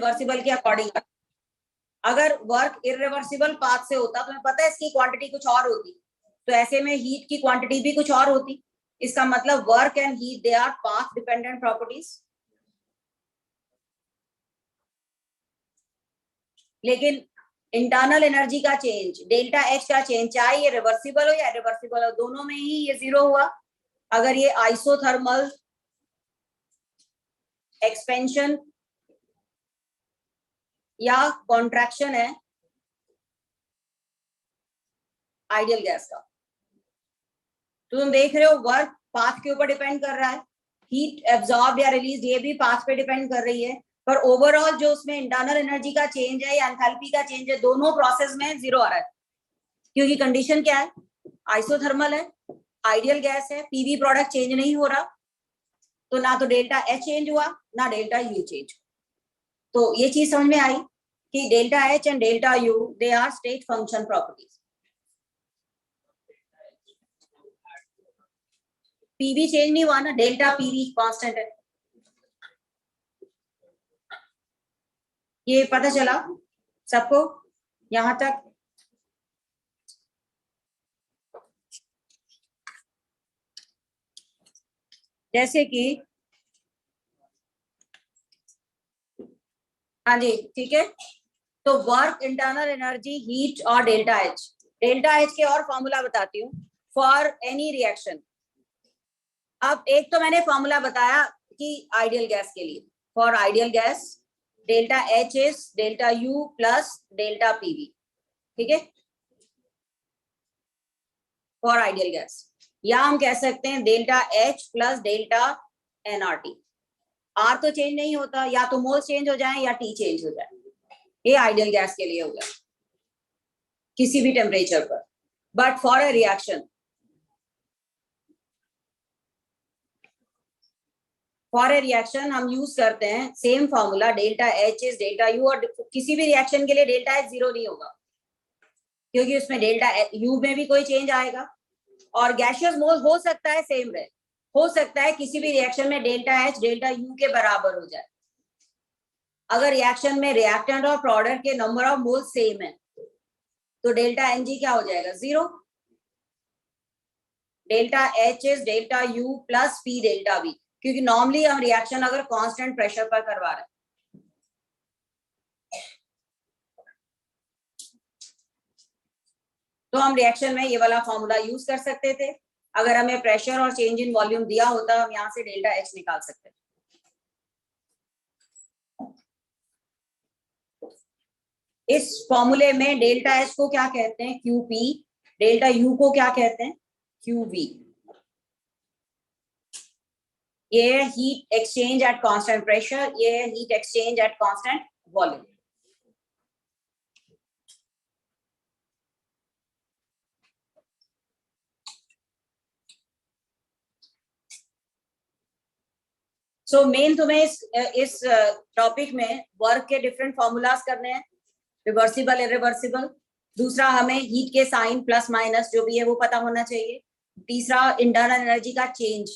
Irreversible के according. अगर work irreversible path से होता, तुम्हें पता है इसकी क्वांटिटी कुछ और होती, तो ऐसे में हीट की क्वांटिटी भी कुछ और होती। इसका मतलब work and heat they our path dependent properties. लेकिन इंटरनल एनर्जी का चेंज, डेल्टा एच का चेंज, चाहे ये रिवर्सिबल हो या इरिवर्सिबल हो, दोनों में ही ये जीरो हुआ। अगर ये आइसोथर्मल एक्सपेंशन या कॉन्ट्रैक्शन है आइडियल गैस का, तो तुम देख रहे हो वर्क पाथ के ऊपर डिपेंड कर रहा है, हीट एब्जॉर्ब या रिलीज ये भी पाथ पे डिपेंड कर रही है, पर ओवरऑल जो उसमें इंटरनल एनर्जी का चेंज है या एंथैल्पी का चेंज है, दोनों प्रोसेस में जीरो आ रहा है। क्योंकि कंडीशन क्या है, आइसोथर्मल है, आइडियल गैस है, पीवी प्रोडक्ट चेंज नहीं हो रहा, तो ना तो डेल्टा एच चेंज हुआ ना डेल्टा यू चेंज। तो ये चीज समझ में आई कि delta H and delta U they are state function properties. PV change नहीं हुआ ना, डेल्टा पीवी कांस्टेंट है। ये पता चला सबको यहां तक? जैसे कि हाँ जी ठीक है, तो वर्क, इंटरनल एनर्जी, हीट और डेल्टा एच। डेल्टा एच के और फॉर्मूला बताती हूँ फॉर एनी रिएक्शन। अब एक तो मैंने फॉर्मूला बताया कि आइडियल गैस के लिए, for ideal gas delta H is delta U plus delta PV, ठीक है, फॉर आइडियल गैस। या हम कह सकते हैं delta H plus delta NRT. R तो चेंज नहीं होता, या तो मोल चेंज हो जाए या टी चेंज हो जाए, ये आइडियल गैस के लिए होगा किसी भी टेम्परेचर पर। But for a reaction, for a reaction हम यूज करते हैं same formula, delta H is delta you, और किसी भी रिएक्शन के लिए डेल्टा एच जीरो नहीं होगा क्योंकि उसमें डेल्टा यू में भी कोई चेंज आएगा। और गैसियस मोल हो सकता है सेम रहे, हो सकता है किसी भी रिएक्शन में डेल्टा एच डेल्टा यू के बराबर हो जाए। अगर रिएक्शन में रिएक्टेंट और प्रोडक्ट के नंबर ऑफ मोल सेम है तो डेल्टा एनजी क्या हो जाएगा, zero. Delta H is delta U plus P delta we, क्योंकि नॉर्मली हम रिएक्शन अगर कांस्टेंट प्रेशर पर करवा रहे हैं। तो हम रिएक्शन में ये वाला फॉर्मूला यूज कर सकते थे। अगर हमें प्रेशर और चेंज इन वॉल्यूम दिया होता, हम यहाँ से डेल्टा एच निकाल सकते थे। इस फॉर्मूले में डेल्टा एच को क्या कहते हैं, क्यूपी, डेल्टा यू को क्या कहते हैं, क्यूवी। ये है heat exchange eight constant pressure, ये है heat exchange eight constant volume. So main तुम्हें इस टॉपिक में वर्क के डिफरेंट फॉर्मूलाज करने हैं, रिवर्सिबल, इरिवर्सिबल। दूसरा, हमें हीट के साइन प्लस माइनस जो भी है वो पता होना चाहिए। तीसरा, इंटरनल एनर्जी का चेंज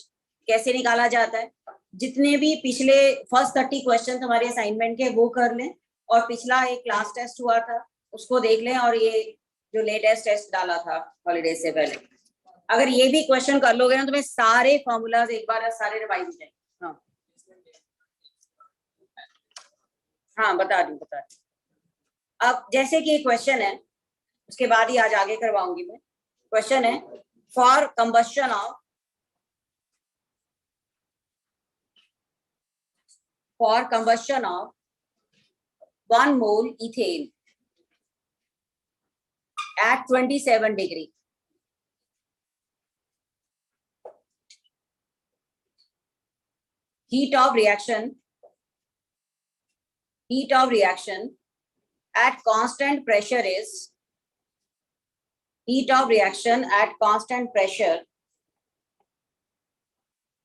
कैसे निकाला जाता है। जितने भी पिछले फर्स्ट 30 क्वेश्चन हमारे असाइनमेंट के वो कर लें, और पिछला एक क्लास टेस्ट हुआ था उसको देख लें, और ये जो लेटेस्ट टेस्ट डाला था हॉलीडे से पहले, अगर ये भी क्वेश्चन कर लोगे ना, तुम्हें सारे फॉर्मूलाज एक बार सारे रिवाइज हो जाएंगे। हाँ हाँ बता दूं। अब जैसे कि क्वेश्चन है, उसके बाद ही आज आगे करवाऊंगी मैं। क्वेश्चन है, for combustion of for combustion of 1 mole ethane at 27 degree. Heat of reaction at constant pressure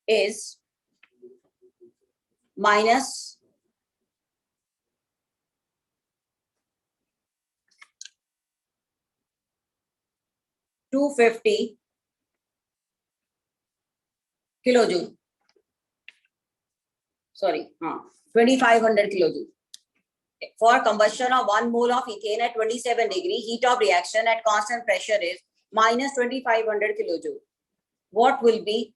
is minus 250 kilojoule, sorry, 2500 kilojoule. for combustion of 1 mole of ethane at 27 degree, heat of reaction at constant pressure is minus 2500 kilojoule. What will be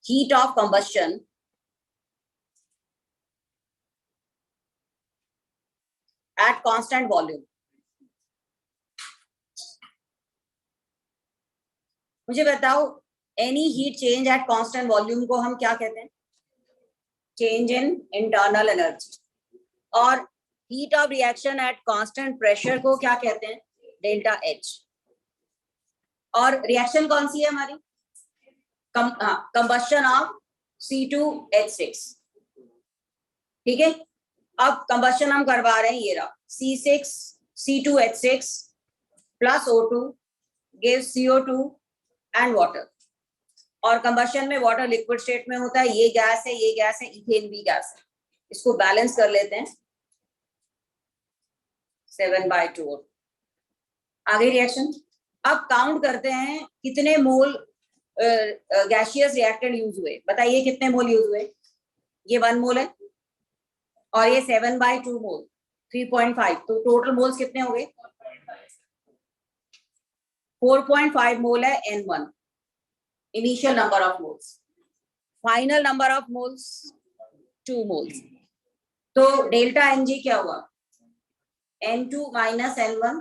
heat of combustion at constant volume? मुझे बताओ, any heat change at constant volume को हम क्या कहते हैं? Change in internal energy. और heat of reaction at constant pressure को क्या कहते हैं? Delta H. और रिएक्शन कौन सी है हमारी? Combustion of C2H6. ठीक है. अब कंबशन हम करवा रहे हैं, ये रहा C2H6 plus O2 gives CO2 and water. और कंबशन में वाटर लिक्विड स्टेट में होता है. ये गैस है, ये गैस है, इथेन भी गैस है. इसको बैलेंस कर लेते हैं. 7/2. आगे रिएक्शन. अब काउंट करते हैं कितने मोल गैसियस रिएक्टेंट यूज हुए. बताइए कितने मोल यूज हुए? ये 1 मोल है और ये 7/2 मोल 3.5. तो टोटल मोल्स कितने हो गए? 4.5 मोल है N1. Initial number of moles. Final number of moles 2 moles. तो डेल्टा Ng क्या हुआ? N2 minus N1.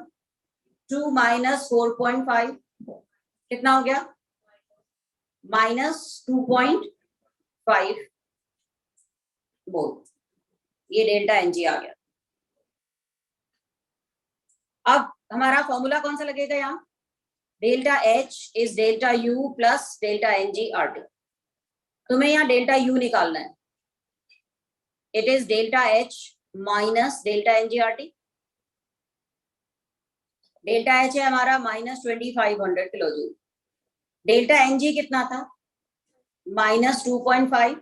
2 माइनस 4.5 कितना हो गया? माइनस 2.5 मोल. ये डेल्टा Ng आ गया. अब हमारा फॉर्मूला कौन सा लगेगा यहाँ? Delta H is delta U plus delta Ng RT. तुम्हें यहाँ डेल्टा U निकालना है. It is delta H minus delta Ng RT. Delta H है हमारा माइनस 2500 किलोजूल. डेल्टा Ng कितना था? माइनस 2.5.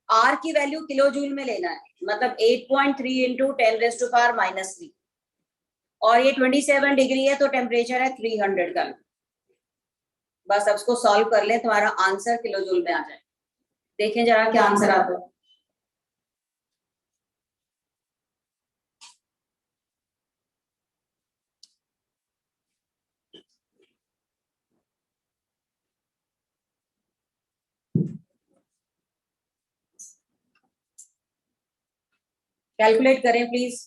R की वैल्यू किलोजूल में लेना है, मतलब 8.3 इंटू 10⁻⁻3. और ये 27 डिग्री है तो टेम्परेचर है 300 का. बस अब इसको सॉल्व कर ले, तुम्हारा आंसर किलोजूल में आ जाए. देखें जरा क्या आंसर आता है. कैलकुलेट करें प्लीज.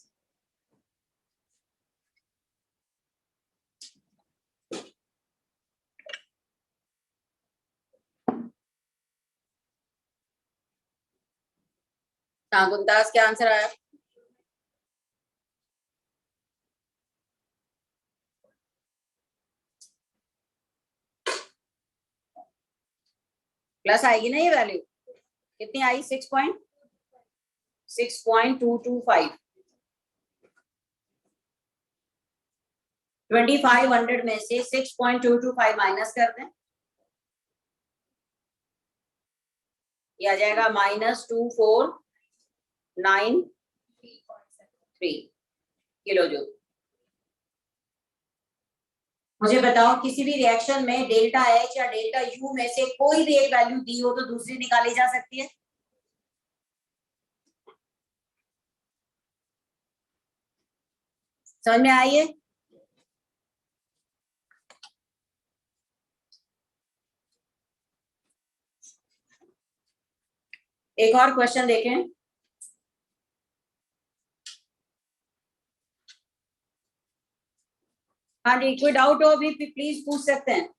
हाँ गुंदास, क्या आंसर आया? प्लस आएगी ना ये वैल्यू? कितनी आई? 6.225. 2500 में से 6.225 माइनस कर दें, ये आ जाएगा माइनस 2493 किलोजूल. मुझे बताओ, किसी भी रिएक्शन में डेल्टा H या डेल्टा U में से कोई भी एक वैल्यू दी हो तो दूसरी निकाली जा सकती है. समझ में आई है? एक और क्वेश्चन देखें. हाँ जी, कोई डाउट हो अभी प्लीज पूछ सकते हैं.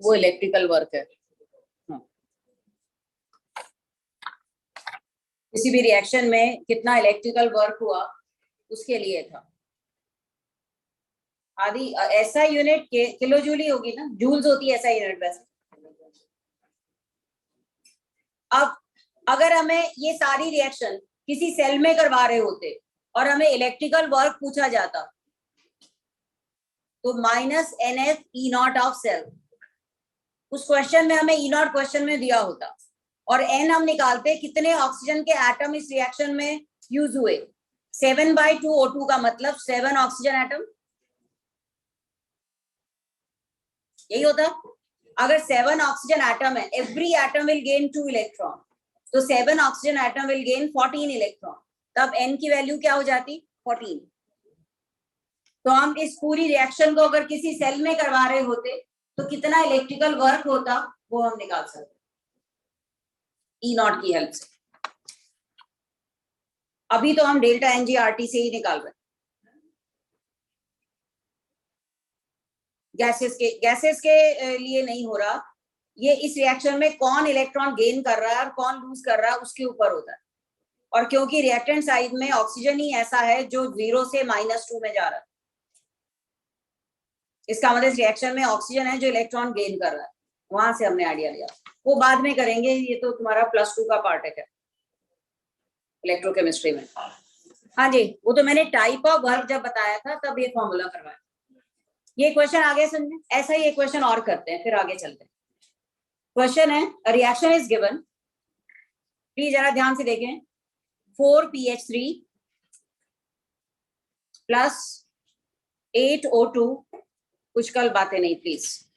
वो इलेक्ट्रिकल वर्क है. किसी भी रिएक्शन में कितना इलेक्ट्रिकल वर्क हुआ उसके लिए था. आदि ऐसा यूनिट किलो जूल ही होगी ना, जूल्स होती है ऐसा यूनिट वैसे. अब अगर हमें ये सारी रिएक्शन किसी सेल में करवा रहे होते और हमें इलेक्ट्रिकल वर्क पूछा जाता तो minus NF E0 of cell. उस क्वेश्चन में हमें E0 क्वेश्चन में दिया होता और n हम निकालते कितने ऑक्सीजन के एटम इस रिएक्शन में यूज हुए। 7/2 O2 का मतलब 7 ऑक्सीजन एटम, यही होता। अगर 7 ऑक्सीजन एटम है, every atom will gain 2 electron, तो 7 oxygen atom will gain 14 electron, तब n की वैल्यू क्या हो जाती 14। तो हम इस पूरी रिएक्शन को अगर किसी सेल में करवा रहे होते तो कितना इलेक्ट्रिकल वर्क होता वो हम निकाल सकते E0 की हेल्प से। अभी तो हम डेल्टा NGRT से ही निकाल रहे हैं। गैसेस के लिए नहीं हो रहा, ये इस रिएक्शन में कौन इलेक्ट्रॉन गेन कर रहा है और कौन लूज कर रहा है उसके ऊपर होता है। और क्योंकि रिएक्टेंट साइड में ऑक्सीजन ही ऐसा है जो 0 से -2 में जा रहा है, इसका मतलब इस रिएक्शन में ऑक्सीजन है जो इलेक्ट्रॉन गेन कर रहा है। वहां से हमने आइडिया लिया, वो बाद में करेंगे, ये तो तुम्हारा +2 का पार्ट है इलेक्ट्रोकेमिस्ट्री में। हाँ जी, वो तो मैंने टाइप ऑफ वर्क जब बताया था तब ये फॉर्मूला करवाया। ये क्वेश्चन आगे समझे, ऐसा ही एक क्वेश्चन और करते हैं फिर आगे चलते हैं। क्वेश्चन है, रिएक्शन इज गिवन, प्लीज जरा ध्यान से देखें। 4PH3 प्लस 8O2, कुछ कल बातें नहीं please.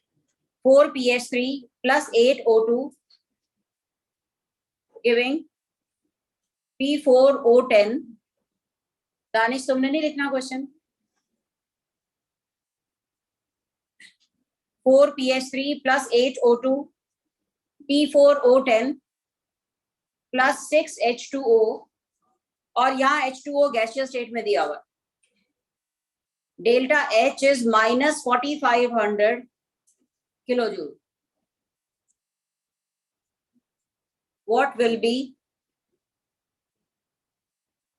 4PH3 plus 8O2 giving P4O10। Danish तुमने नहीं लिखना question. 4PH3 plus 8O2 P4O10 plus 6H2O, और यहाँ H2O गैसियस स्टेट में दिया हुआ। Delta H is -4500 kilojoule. What will be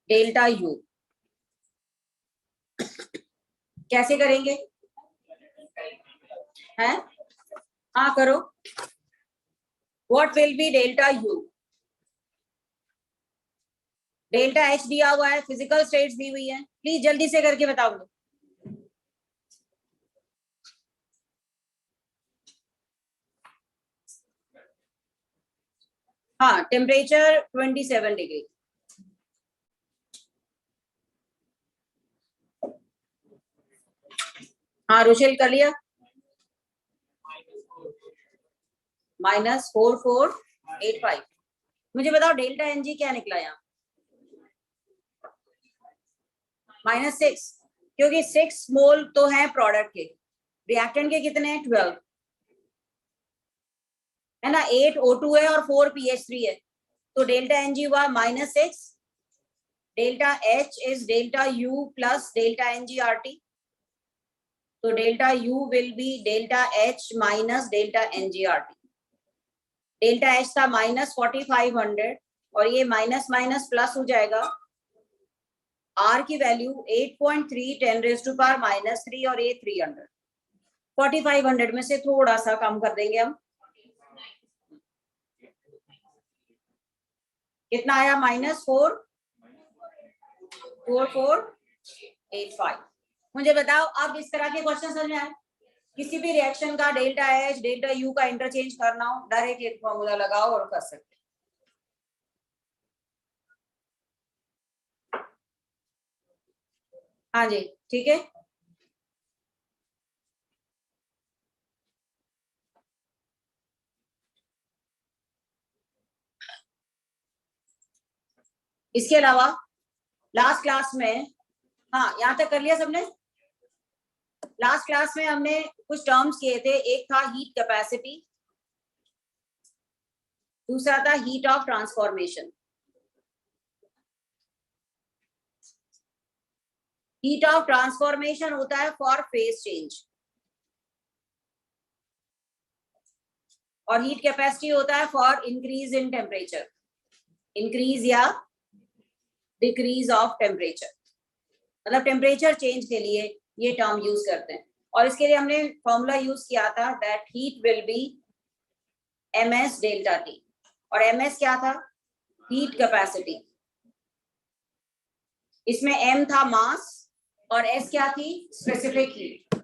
delta U? कैसे करेंगे? हैं? हाँ करो। What will be delta U? Delta H दिया हुआ है, फिजिकल स्टेट्स दी हुई है, प्लीज जल्दी से करके बताओ। हाँ, टेम्परेचर 27 डिग्री। हाँ रुशेल कर लिया। -4485। मुझे बताओ डेल्टा NG क्या निकला यहाँ? -6, क्योंकि 6 मोल तो है प्रोडक्ट के, रिएक्टेंट के कितने हैं 12 है ना, 8O2 है और 4PH3 है, तो डेल्टा NG हुआ -6। Delta H is delta U plus delta NGRT, तो delta U will be delta H minus delta NGRT। Delta H था -4500 और ये माइनस माइनस प्लस हो जाएगा। R की वैल्यू 8.3 10⁻³ और ये 300। 4500 में से थोड़ा सा कम कर देंगे हम, कितना आया -4485। मुझे बताओ अब इस तरह के क्वेश्चन समझ में आए? किसी भी रिएक्शन का डेल्टा H डेल्टा U का इंटरचेंज करना हो, डायरेक्ट एक फॉर्मूला लगाओ और कर सकते। हाँ जी ठीक है। इसके अलावा लास्ट क्लास में, हाँ यहाँ तक कर लिया सबने? लास्ट क्लास में हमने कुछ टर्म्स किए थे, एक था हीट कैपेसिटी, दूसरा था heat of transformation. Heat of transformation होता है फॉर फेज चेंज, और हीट कैपेसिटी होता है for increase in temperature, increase या डिक्रीज ऑफ टेम्परेचर, मतलब टेम्परेचर चेंज के लिए ये टर्म यूज करते हैं। और इसके लिए हमने फॉर्मूला यूज किया था that heat will be ms delta T, और ms क्या था? Heat capacity. इसमें m था मास और s क्या थी? Specific heat.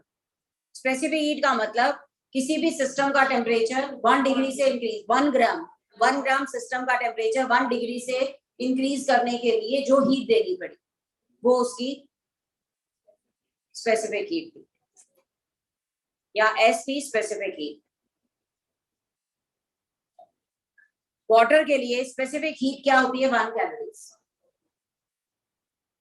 स्पेसिफिक हीट का मतलब किसी भी सिस्टम का टेम्परेचर 1 डिग्री से इंक्रीज, 1 ग्राम 1 ग्राम सिस्टम का टेम्परेचर 1 डिग्री से इंक्रीज करने के लिए जो हीट देनी पड़ी वो उसकी स्पेसिफिक हीट थी, या एसपी स्पेसिफिक हीट। वाटर के लिए स्पेसिफिक हीट क्या होती है? 1 कैलोरीज।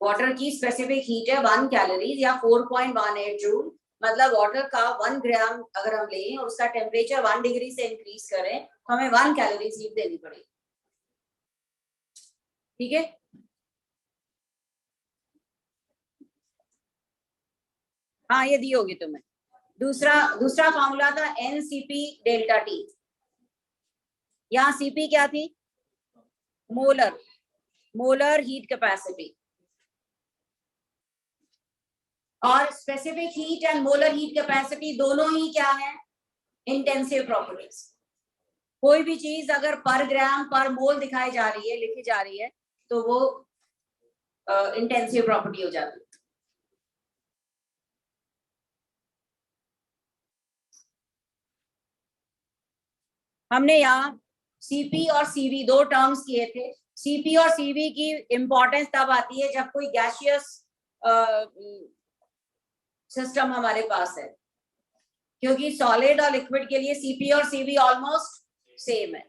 वाटर की स्पेसिफिक हीट है 1 कैलोरीज या 4.18 जूल। मतलब वाटर का 1 ग्राम अगर हम लें और उसका टेम्परेचर 1 डिग्री से इंक्रीज करें तो हमें 1 कैलोरीज हीट देनी पड़ेगी। ठीक है, हाँ ये दी होगी तुम्हें। दूसरा फॉर्मूला था एनसीपी डेल्टा टी। यहाँ सीपी क्या थी? Molar heat capacity. और specific heat and molar heat capacity दोनों ही क्या है? Intensive properties. कोई भी चीज अगर पर ग्राम पर मोल दिखाई जा रही है, लिखी जा रही है, तो वो इंटेंसिव प्रॉपर्टी हो जाती है। हमने यहाँ सीपी और सीवी दो टर्म्स किए थे। सीपी और सीवी की इंपॉर्टेंस तब आती है जब कोई गैसियस सिस्टम हमारे पास है, क्योंकि सॉलिड और लिक्विड के लिए सीपी और सीवी ऑलमोस्ट सेम है।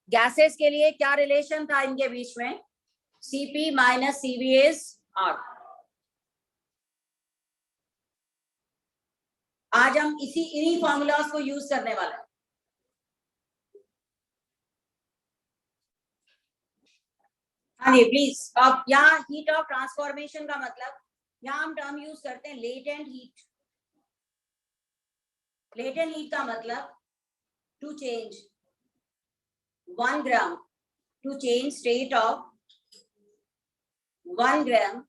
गैसेस के लिए क्या रिलेशन था इनके बीच में? CP minus CV is R. आज हम इन्हीं फॉर्मूलाज को यूज करने वाले हैं। हाँ जी प्लीज। अब यहाँ हीट ऑफ ट्रांसफॉर्मेशन का मतलब, यहाँ हम टर्म यूज करते हैं लेटेंट हीट। लेटेंट हीट का मतलब to change 1 gram, to change state of 1 gram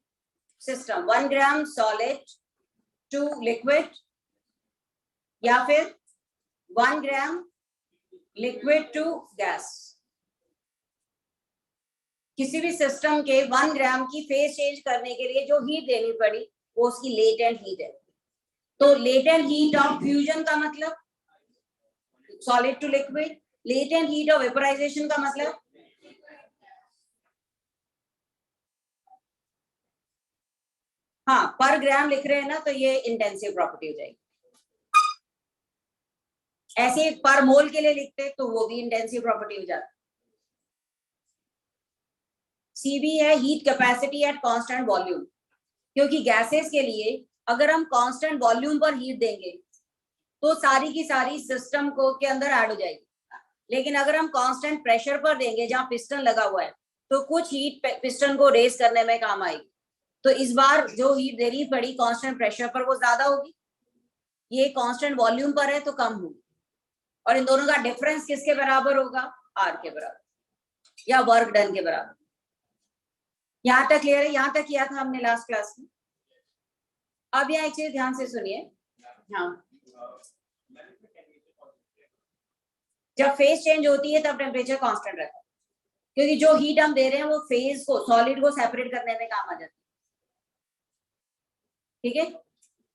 system, 1 gram solid to liquid, या फिर 1 ग्राम लिक्विड टू गैस। किसी भी सिस्टम के 1 ग्राम की फेज चेंज करने के लिए जो हीट देनी पड़ी वो उसकी लेटेंट हीट है। तो लेटेंट हीट ऑफ फ्यूजन का मतलब solid to liquid, latent heat of vaporisation का मतलब हाँ पर ग्राम लिख रहे हैं ना, तो ये इंटेंसिव प्रॉपर्टी हो जाएगी। ऐसे पर मोल के लिए लिखते तो वो भी इंटेंसिव प्रॉपर्टी हो जाती। सीबी है heat capacity eight constant volume, क्योंकि गैसेस के लिए अगर हम कांस्टेंट वॉल्यूम पर हीट देंगे तो सारी की सारी सिस्टम को के अंदर ऐड हो जाएगी। लेकिन अगर हम कांस्टेंट प्रेशर पर देंगे जहां पिस्टन लगा हुआ है तो कुछ हीट पिस्टन को रेस करने में काम आएगी। तो इस बार जो हीट देनी पड़ी कांस्टेंट प्रेशर पर वो ज्यादा होगी, ये कांस्टेंट वॉल्यूम पर है तो कम होगी। और इन दोनों का डिफरेंस किसके बराबर होगा? आर के बराबर या वर्क डन के बराबर। यहां तक क्लियर है? यहां तक किया था हमने लास्ट क्लास में। अब यहाँ एक चीज ध्यान से सुनिए। हाँ, जब फेज चेंज होती है तब टेम्परेचर कांस्टेंट रहता है, क्योंकि जो हीट हम दे रहे हैं वो फेज को, सॉलिड को सेपरेट करने में काम आ जाती है। ठीक है,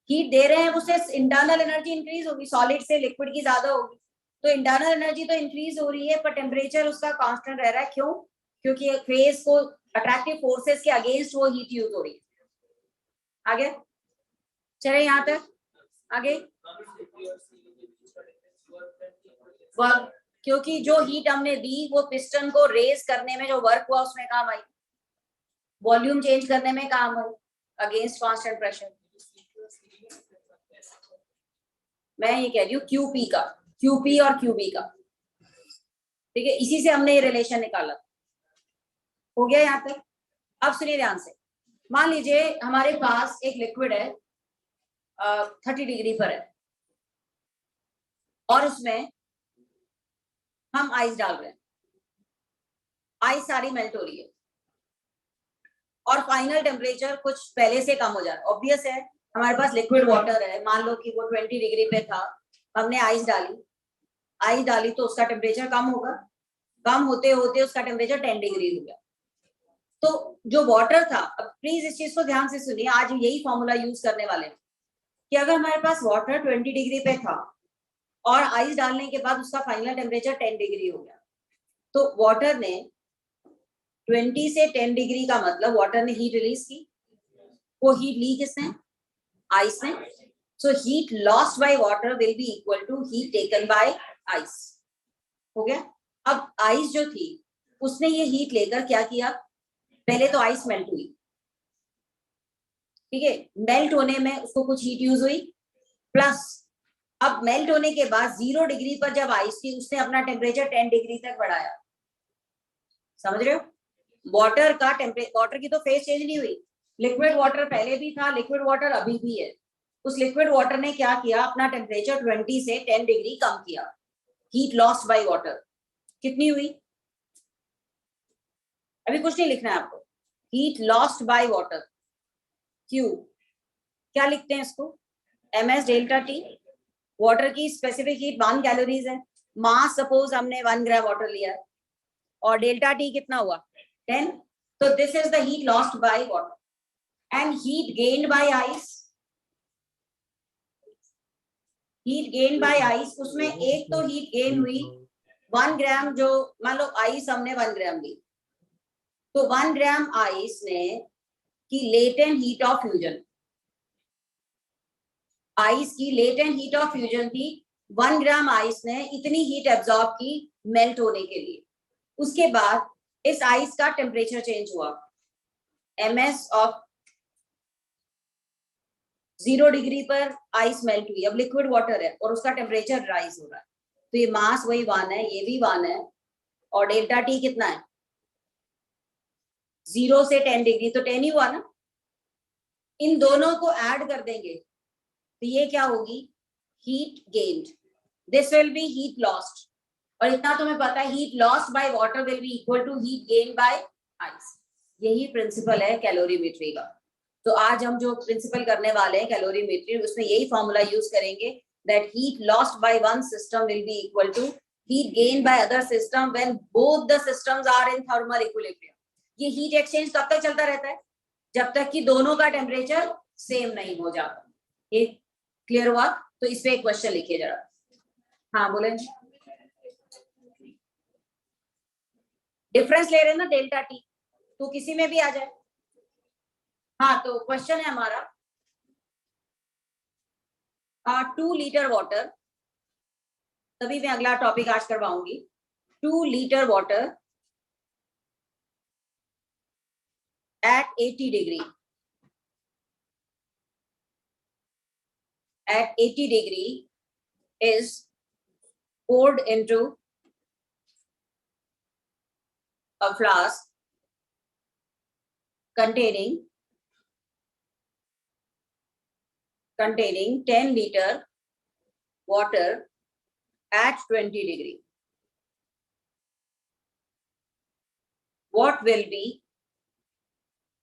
हीट दे रहे हैं उससे इंटरनल एनर्जी इंक्रीज होगी, सॉलिड से लिक्विड की ज्यादा होगी। तो इंटरनल एनर्जी तो इंक्रीज हो रही है पर टेम्परेचर उसका कांस्टेंट रह रहा है। क्यों? क्योंकि फेज को अट्रैक्टिव फोर्सेस के अगेंस्ट वो हीट यूज हो रही है। आगे चले यहां तक आगे। वर्क, क्योंकि जो हीट हमने दी वो पिस्टन को रेस करने में जो वर्क हुआ उसमें काम आई, वॉल्यूम चेंज करने में काम आई अगेंस्ट कांस्टेंट प्रेशर। मैं ये कह रही हूँ क्यूपी का, क्यूपी और क्यूबी का। ठीक है, इसी से हमने ये रिलेशन निकाला। हो गया यहाँ तक? अब सुनिए ध्यान से। मान लीजिए हमारे पास एक लिक्विड है 30 डिग्री पर है और उसमें हम आइस डाल रहे हैं, आइस सारी मेल्ट हो रही है और फाइनल टेम्परेचर कुछ पहले से कम हो जा रहा है। ऑब्वियस है, हमारे पास लिक्विड वाटर है, मान लो कि वो 20 डिग्री पे था, हमने आइस डाली तो उसका टेम्परेचर कम होगा, कम होते होते उसका टेम्परेचर 10 डिग्री हो गया। तो जो वाटर था, अब प्लीज इस चीज को ध्यान से सुनिए, आज यही फॉर्मूला यूज करने वाले हैं कि अगर हमारे पास वाटर 20 डिग्री पे था और आइस डालने के बाद उसका फाइनल टेम्परेचर 10 डिग्री हो गया, तो वाटर ने 20 से 10 डिग्री का मतलब वाटर ने हीट रिलीज की, वो हीट ली किसने? आइस ने. So heat lost by water will be equal to heat taken by ice. हो गया. अब आइस जो थी उसने ये हीट लेकर क्या किया? पहले तो आइस मेल्ट हुई, ठीक है. मेल्ट होने में उसको कुछ हीट यूज हुई, प्लस अब मेल्ट होने के बाद 0 डिग्री पर जब आइस थी उसने अपना टेम्परेचर 10 डिग्री तक बढ़ाया. समझ रहे हो? वाटर का टेम्परेचर, वाटर की तो फेज चेंज नहीं हुई. लिक्विड वाटर पहले भी था, लिक्विड वाटर अभी भी है. उस लिक्विड वाटर ने क्या किया? अपना टेम्परेचर 20 से 10 डिग्री कम किया. हीट लॉस्ट बाय वाटर कितनी हुई? अभी कुछ नहीं लिखना है आपको. Heat lost by water Q, क्या लिखते हैं इसको? ms delta T. वाटर की स्पेसिफिक हीट 1 कैलोरीज है. मास सपोज हमने 1 ग्राम वाटर लिया है और डेल्टा टी कितना हुआ? 10. तो this is the heat lost by water. And heat gained by ice, heat gain by ice, उसमें एक तो हीट गेन हुई 1 ग्राम, जो मान लो आइस हमने 1 ग्राम ली, तो 1 ग्राम आइस ने की latent heat of fusion, ice की लेटेंट हीट ऑफ फ्यूजन थी 1 ग्राम आइस ने इतनी हीट एब्जॉर्ब की मेल्ट होने के लिए. उसके बाद इस आइस का टेम्परेचर चेंज हुआ, ms ऑफ 0 डिग्री पर आइस मेल्ट हुई. अब लिक्विड वाटर है और उसका टेम्परेचर राइज हो रहा है, तो ये मास वही 1 है, ये भी 1 है, और डेल्टा टी कितना है? 0 से 10 डिग्री, तो 10 ही हुआ ना. इन दोनों को ऐड कर देंगे तो ये क्या होगी? Heat gained. This will be heat lost. और इतना तुम्हें पता है, heat lost by water will be equal to heat gain by ice. यही प्रिंसिपल है कैलोरीमेट्री का. तो आज हम जो प्रिंसिपल करने वाले हैं कैलोरीमेट्री, उसमें यही फॉर्मूला यूज करेंगे, that heat lost by one system will be equal to heat gain by other system when both the systems are in thermal equilibrium. ये हीट एक्सचेंज कब तक चलता रहता है? जब तक कि दोनों का टेम्परेचर सेम नहीं हो जाता. ये क्लियर हुआ? तो इस पे एक क्वेश्चन लिखिए जरा. हाँ बोले. डिफरेंस ले रहे हैं ना डेल्टा टी, तो किसी में भी आ जाए. हाँ, तो क्वेश्चन है हमारा 2 लीटर वाटर, तभी मैं अगला टॉपिक आज करवाऊंगी. 2 litre water at 80 degree, at 80 degree is poured into a flask containing 10 liter water at 20 degree. What will be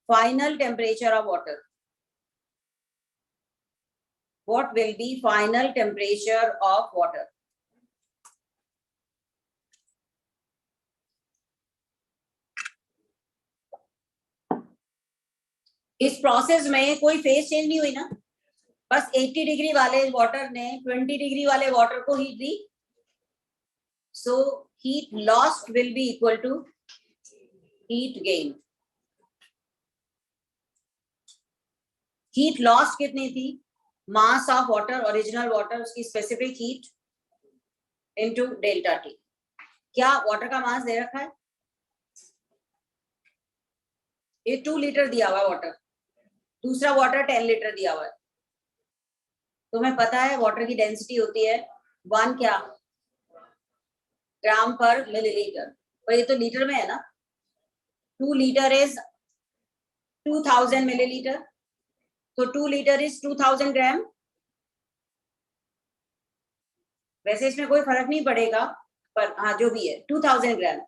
final temperature of water? What will be final temperature of water? इस process में कोई phase change नहीं हुई ना, बस 80 degree वाले water ने 20 degree वाले वाटर को हीट दी. So heat lost will be equal to heat gain. Heat lost कितनी थी? Mass of water, original water, उसकी specific heat into delta T. क्या वाटर का मास दे रखा है? ये 2 लीटर दिया हुआ है वाटर, दूसरा वाटर 10 लीटर दिया हुआ है. तुम्हें पता है वाटर की डेंसिटी होती है 1 क्या? ग्राम पर मिलीलीटर. और ये तो लीटर में है ना. 2 लीटर इज 2000 मिलीलीटर, तो 2 लीटर इज 2000 ग्राम. वैसे इसमें कोई फर्क नहीं पड़ेगा, पर हाँ जो भी है 2000 ग्राम.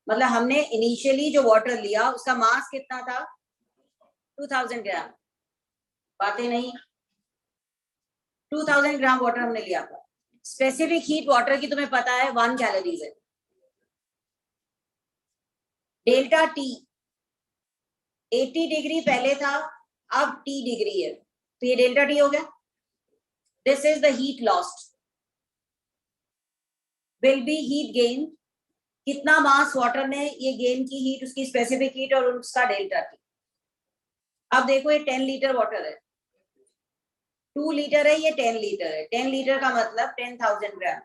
मतलब हमने इनिशियली जो वाटर लिया उसका मास कितना था? 2000 ग्राम. बातें नहीं. 2000 ग्राम वाटर हमने लिया था. स्पेसिफिक हीट वाटर की तुम्हें पता है 1 कैलोरीज है. डेल्टा टी 80 डिग्री पहले था, अब टी डिग्री है, तो ये डेल्टा टी हो गया. This is the heat lost, will be heat gain कितना मास वाटर ने ये गेन की हीट, उसकी स्पेसिफिक हीट और उसका डेल्टा टी। अब देखो ये 10 लीटर वाटर है, 2 लीटर है, ये 10 लीटर है। 10 लीटर का मतलब 10,000 ग्राम।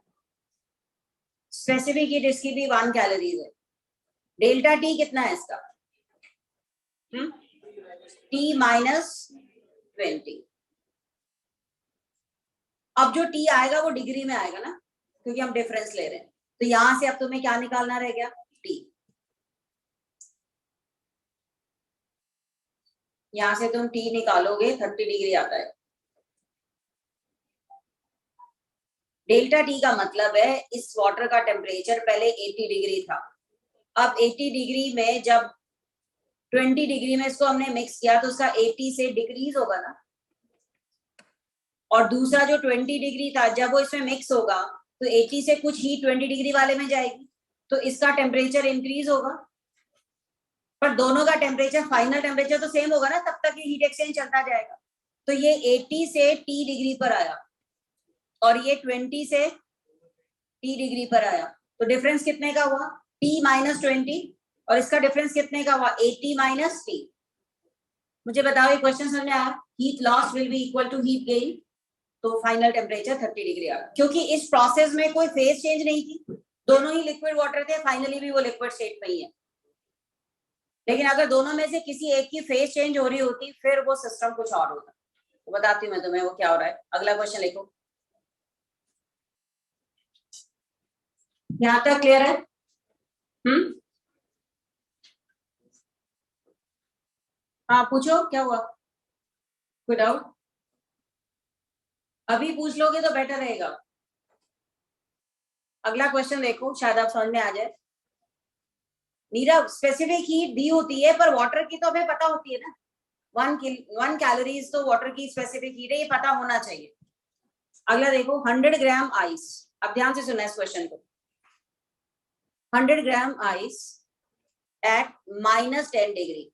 स्पेसिफिक हीट इसकी भी 1 कैलोरीज है। डेल्टा टी कितना है इसका? T minus 20। अब जो टी आएगा वो डिग्री में आएगा ना, क्योंकि हम डिफरेंस ले रहे हैं। तो यहां से अब तुम्हें क्या निकालना रह गया? टी। यहां से तुम टी निकालोगे, 30 डिग्री आता है। डेल्टा टी का मतलब है इस वाटर का टेम्परेचर पहले 80 डिग्री था, अब 80 डिग्री में जब 20 डिग्री में इसको हमने मिक्स किया तो उसका 80 से डिक्रीज होगा ना, और दूसरा जो 20 डिग्री था जब वो इसमें मिक्स होगा तो 80 से कुछ हीट 20 डिग्री वाले में जाएगी, तो इसका टेम्परेचर इंक्रीज होगा। पर दोनों का टेम्परेचर, फाइनल टेम्परेचर तो सेम होगा ना, तब तक ये हीट एक्सचेंज चलता जाएगा। तो ये 80 से टी डिग्री पर आया और ये 20 से टी डिग्री पर आया, तो डिफरेंस कितने का हुआ? T minus 20। और इसका डिफरेंस कितने का हुआ? 80 माइनस टी। मुझे बताओ ये क्वेश्चन समझ में आया? Heat loss will be equal to heat gain, तो फाइनल टेम्परेचर 30 डिग्री आ गया। क्योंकि इस प्रोसेस में कोई फेज चेंज नहीं थी, दोनों ही लिक्विड वाटर थे, फाइनली भी वो लिक्विड स्टेट में ही है। लेकिन अगर दोनों में से किसी एक की फेज चेंज हो रही होती फिर वो सिस्टम कुछ और होता। तो बताती हूँ मैं तुम्हें वो क्या हो रहा है। अगला क्वेश्चन लिखो। यहां तक क्लियर है? हाँ पूछो, क्या हुआ? कोई डाउट? अभी पूछ लोगे तो बेटर रहेगा। अगला क्वेश्चन देखो, शायद आप समझ में आ जाए। नीरव, स्पेसिफिक हीट दी होती है पर वाटर की तो हमें पता होती है ना, 1 कैलोरीज तो वाटर की स्पेसिफिक हीट है, ये पता होना चाहिए। अगला देखो, 100 ग्राम आइस। अब ध्यान से सुना इस क्वेश्चन को। 100 gram ice eight minus 10 degree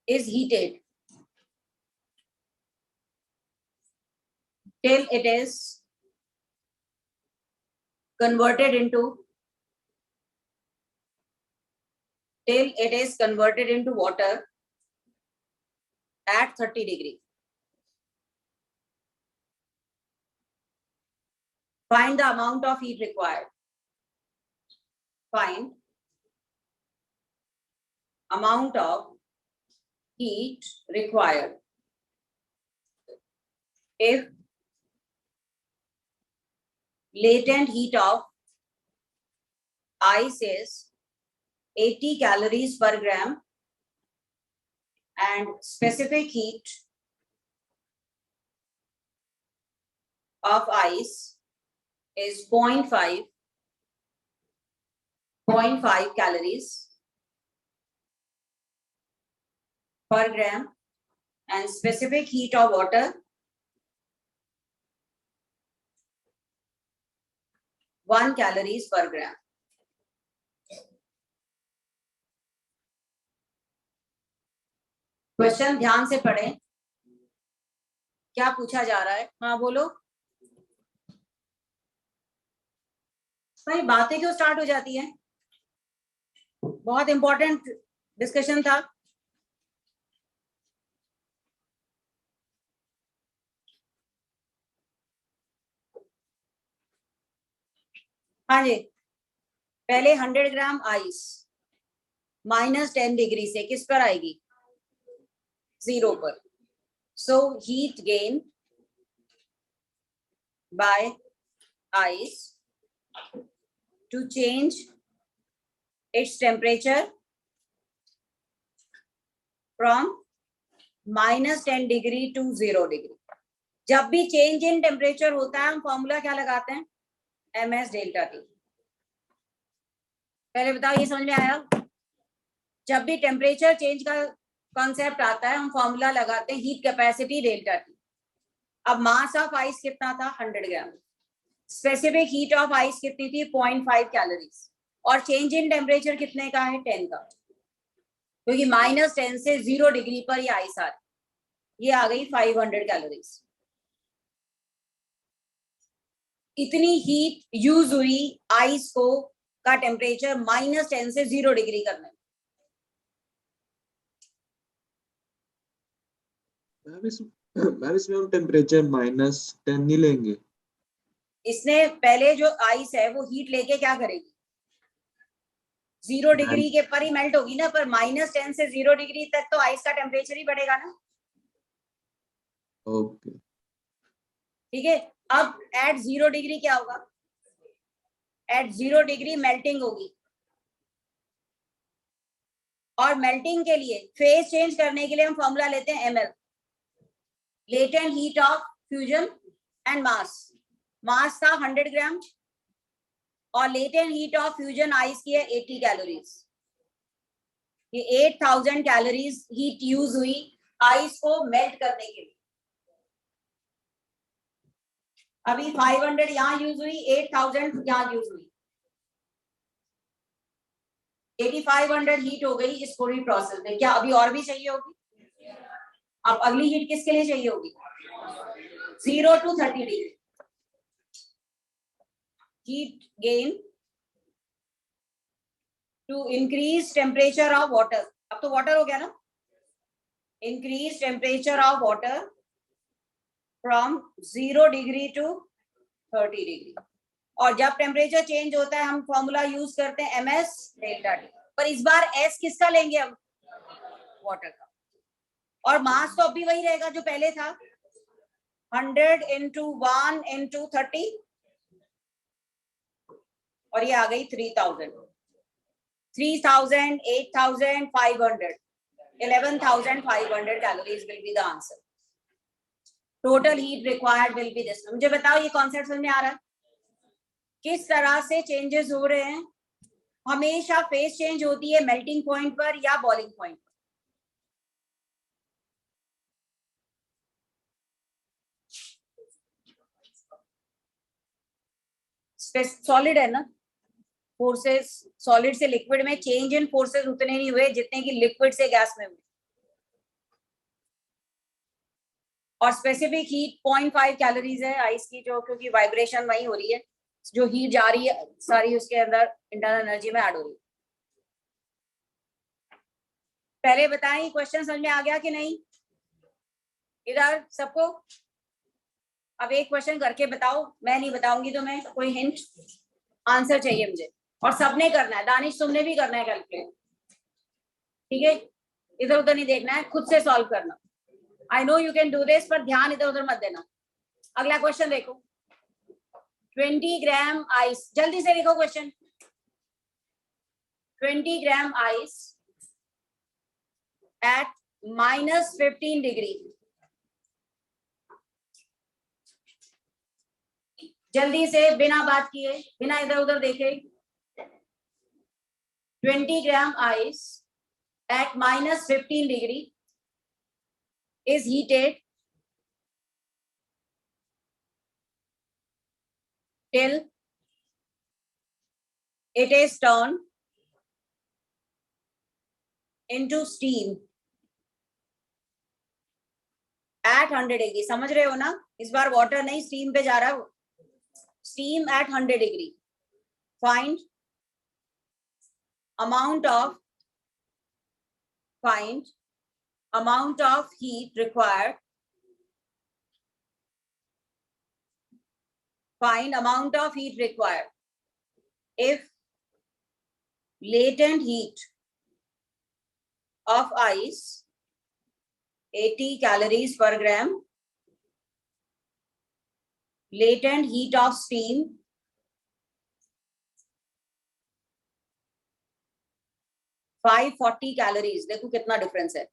is heated till it is converted into water at 30 degree. Find the amount of heat required. Find amount of heat required if latent heat of ice is 80 calories per gram and specific heat of ice is 0.5 calories per gram and specific heat of water 1 calories per gram. Question ध्यान से पढ़ें, क्या पूछा जा रहा है। हाँ बोलो भाई, बातें क्यों स्टार्ट हो जाती हैं? बहुत इंपॉर्टेंट डिस्कशन था। हाँ जी, पहले 100 ग्राम आइस माइनस 10 डिग्री से किस पर आएगी? 0 पर। So heat gain by ice to change its temperature from minus 10 degree to 0 degree. जब भी चेंज इन टेम्परेचर होता है हम फॉर्मूला क्या लगाते हैं? MS delta T. पहले बताओ ये समझ में आया? जब भी टेम्परेचर चेंज का कॉन्सेप्ट आता है हम फॉर्मूला लगाते हैं हीट कैपेसिटी डेल्टा टी। अब मास ऑफ आइस कितना था? 100 ग्राम। स्पेसिफिक हीट ऑफ आइस कितनी थी? 0.5 कैलोरीज। और चेंज इन टेम्परेचर कितने का है? 10 का, क्योंकि माइनस 10 से 0 डिग्री पर ये आइस आ रही, ये आ गई 500 कैलोरीज। इतनी हीट यूज हुई आइस को का टेम्परेचर -10 से 0 डिग्री करने में। मैम इसमें हम टेम्परेचर -10 नहीं लेंगे। इसने पहले जो आइस है वो हीट लेके क्या करेगी, 0 डिग्री के पर ही मेल्ट होगी ना, पर -10 से 0 डिग्री तक तो आइस का टेम्परेचर ही बढ़ेगा ना। ओके ठीक है, अब एट 0 डिग्री क्या होगा, एट 0 डिग्री मेल्टिंग होगी, और मेल्टिंग के लिए फेज चेंज करने के लिए हम फॉर्मूला लेते हैं ml, latent heat of fusion and mass. Mass था 100 ग्राम और latent heat of fusion ice की है 80 कैलोरीज। ये 8000 कैलोरीज हीट यूज हुई आइस को मेल्ट करने के लिए। अभी 500 यहाँ यूज हुई, 8000 यहाँ यूज हुई, 8500 हीट हो गई इस पूरी प्रोसेस में। क्या अभी और भी चाहिए होगी? अब अगली हीट किसके लिए चाहिए होगी? 0 to 30 degree heat gain to increase temperature of water. अब तो वाटर हो गया ना, increase temperature of water from 0 degree to 30 degree. और जब टेम्परेचर चेंज होता है हम फॉर्मूला यूज करते हैं ms डेल्टा टी, पर इस बार s किसका लेंगे हम? वाटर का। और मास तो अभी वही रहेगा जो पहले था, 100 into 1 into 30, और ये आ गई 3000, 8,500, 11,500 calories will be the answer. Total heat required will be this. मुझे बताओ ये कॉन्सेप्ट समझ में आ रहा है? किस तरह से चेंजेस हो रहे हैं? हमेशा फेज चेंज होती है मेल्टिंग पॉइंट पर या बॉइलिंग पॉइंट पर। सॉलिड है ना, फोर्सेस सॉलिड से लिक्विड में चेंज इन फोर्सेस उतने नहीं हुए जितने कि लिक्विड से गैस में हुए। और स्पेसिफिक हीट 0.5 कैलोरीज है आइस की, जो क्योंकि वाइब्रेशन वही हो रही है, जो हीट जा रही है सारी उसके अंदर इंटरनल एनर्जी में ऐड हो रही है। पहले बताएं क्वेश्चन समझ में आ गया कि नहीं इधर सबको? अब एक क्वेश्चन करके बताओ, मैं नहीं बताऊंगी तो मैं कोई हिंट आंसर चाहिए मुझे, और सबने करना है। दानिश तुमने भी करना है कैलकुलेट, ठीक है? इधर उधर नहीं देखना है, खुद से सॉल्व करना। I know you can do this, पर ध्यान इधर उधर मत देना। अगला क्वेश्चन देखो, 20 ग्राम आइस, जल्दी से लिखो question. 20 gram ice eight -15 degree, जल्दी से बिना बात किए बिना इधर उधर देखे। 20 gram ice at -15 degree is heated till it is turned into steam at 100 degree। समझ रहे हो ना? इस बार वाटर नहीं, स्टीम पे जा रहा है। Steam at 100 degree। Find amount of heat required. Find amount of heat required if latent heat of ice 80 calories per gram, latent heat of steam 540 calories, देखो कितना डिफरेंस है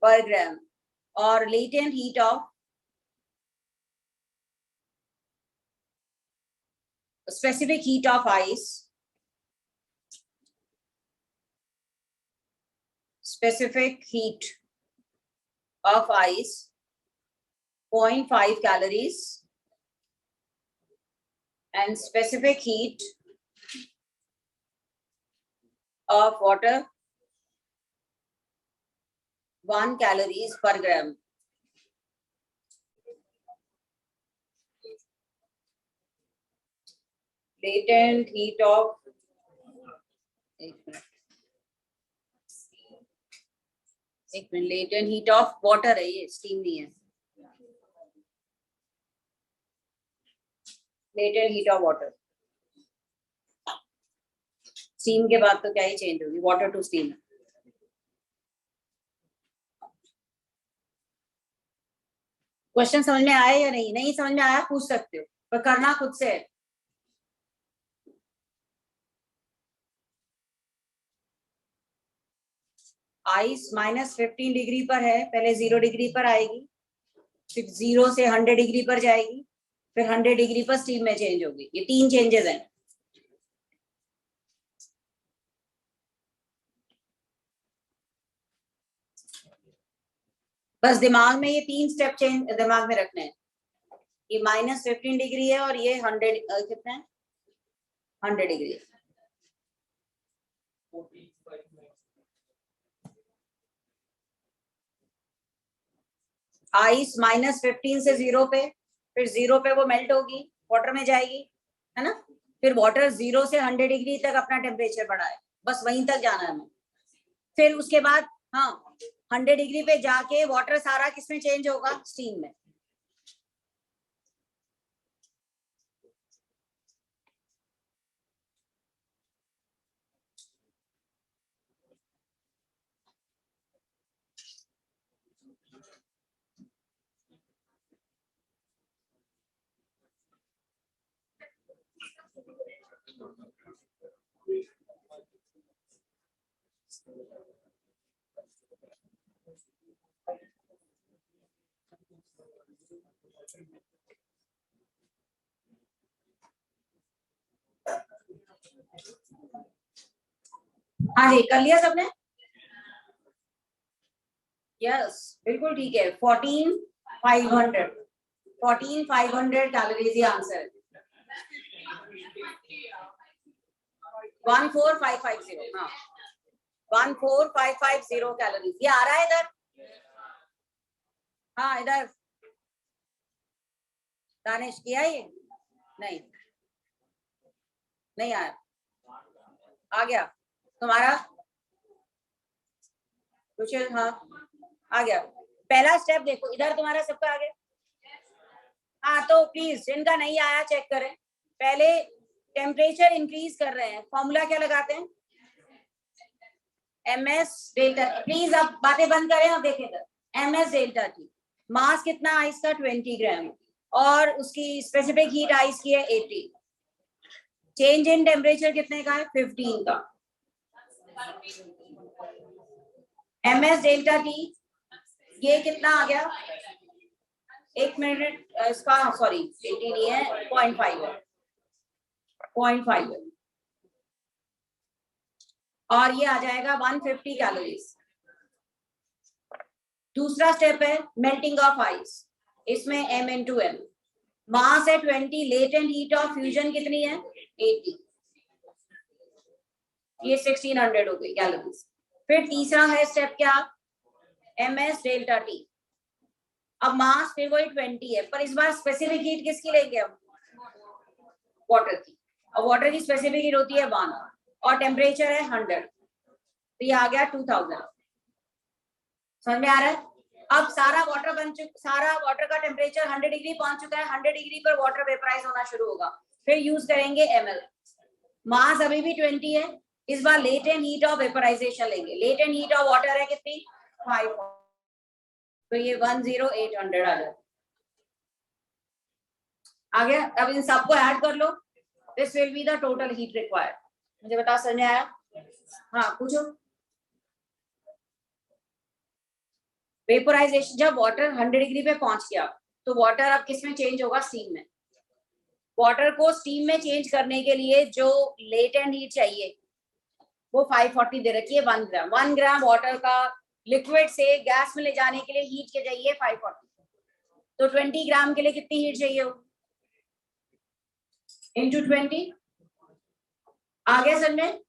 पर ग्राम, और latent heat of specific heat of ice, specific heat of ice 0.5 calories, and specific heat of water 1 calories per gram. Latent heat of, एक minute, latent heat of water है ये, steam नहीं है। Latent heat of water, steam के बाद तो क्या ही चेंज होगी, वाटर टू स्टीम। क्वेश्चन समझ में आया या नहीं? नहीं समझ में आया पूछ सकते हो, पर करना खुद से है। आइस -15 डिग्री पर है, पहले 0 डिग्री पर आएगी, फिर 0 से 100 डिग्री पर जाएगी, फिर 100 डिग्री पर स्टीम में चेंज होगी। ये 3 चेंजेस हैं। बस दिमाग में ये 3 स्टेप चेंज दिमाग में रखने हैं। ये -15 डिग्री है और ये 100 कितना है, 100 डिग्री। आइस -15 से 0 पे, फिर 0 पे वो मेल्ट होगी, वाटर में जाएगी, है ना। फिर वाटर 0 से 100 डिग्री तक अपना टेम्परेचर बढ़ाए, बस वहीं तक जाना है हमें। फिर उसके बाद हाँ 100 डिग्री पे जाके वाटर सारा किसमें चेंज होगा, स्टीम में। हाँ जी, कर लिया सबने? यस, बिल्कुल ठीक है। 14,500 कैलोरीज ये आंसर है। 14550, हाँ 14550 कैलोरीज ये आ रहा है इधर। हाँ इधर दानिश किया ये, नहीं नहीं आया, आ गया तुम्हारा कुछ, हाँ आ गया। पहला स्टेप देखो इधर तुम्हारा सबका आ गया। हाँ तो प्लीज जिनका नहीं आया चेक करें। पहले टेम्परेचर इंक्रीज कर रहे हैं, फॉर्मूला क्या लगाते हैं, ms डेल्टा। प्लीज अब बातें बंद करें और देखें इधर, ms डेल्टा टी। मास कितना आइस का, 20 ग्राम, और उसकी स्पेसिफिक हीट आइस की है 80। चेंज इन टेम्परेचर कितने का है, 15 का। ms डेल्टा टी ये कितना आ गया, एक मिनट, इसका सॉरी 80 नहीं है, 0.5 है, 0.5 है, और ये आ जाएगा 150 कैलोरीज। दूसरा स्टेप है मेल्टिंग ऑफ आइस, इसमें m/m, मास है 20, लेटेंट हीट ऑफ फ्यूजन कितनी है, 80, ये 1600 हो गई कैलोरीज। फिर तीसरा है स्टेप क्या, ms डेल्टा टी। अब मास फिर वही 20 है, पर इस बार स्पेसिफिक हीट किसकी लेंगे हम, वाटर की। और वाटर की स्पेसिफिक हीट होती है 1, और टेम्परेचर है 100, तो ये आ गया 2000। समझ में आ रहा है? अब सारा वाटर बन चुका, सारा वाटर का टेम्परेचर 100 डिग्री पहुंच चुका है, 100 डिग्री पर वाटर वेपराइज होना शुरू होगा। फिर यूज करेंगे ml। मास अभी भी 20 है, इस बार लेटेंट हीट ऑफ वेपराइजेशन लेंगे। लेटेंट हीट ऑफ वाटर है कितनी, 5, तो ये 10800 आ जाए, आ गया। अब इन सबको ऐड कर लो, this will be the total heat required. मुझे बता समझ में आया? हाँ पूछो। वेपोराइजेशन, जब वाटर 100 डिग्री पे पहुंच गया तो वाटर अब किस में चेंज होगा, स्टीम में। वाटर को स्टीम में चेंज करने के लिए जो लेटेंट हीट चाहिए वो 540 दे रखी है, 1 ग्राम। 1 ग्राम वाटर का लिक्विड से गैस में ले जाने के लिए हीट के चाहिए 540, तो 20 ग्राम के लिए कितनी हीट चाहिए हो, इंटू 20। आगे समझ में,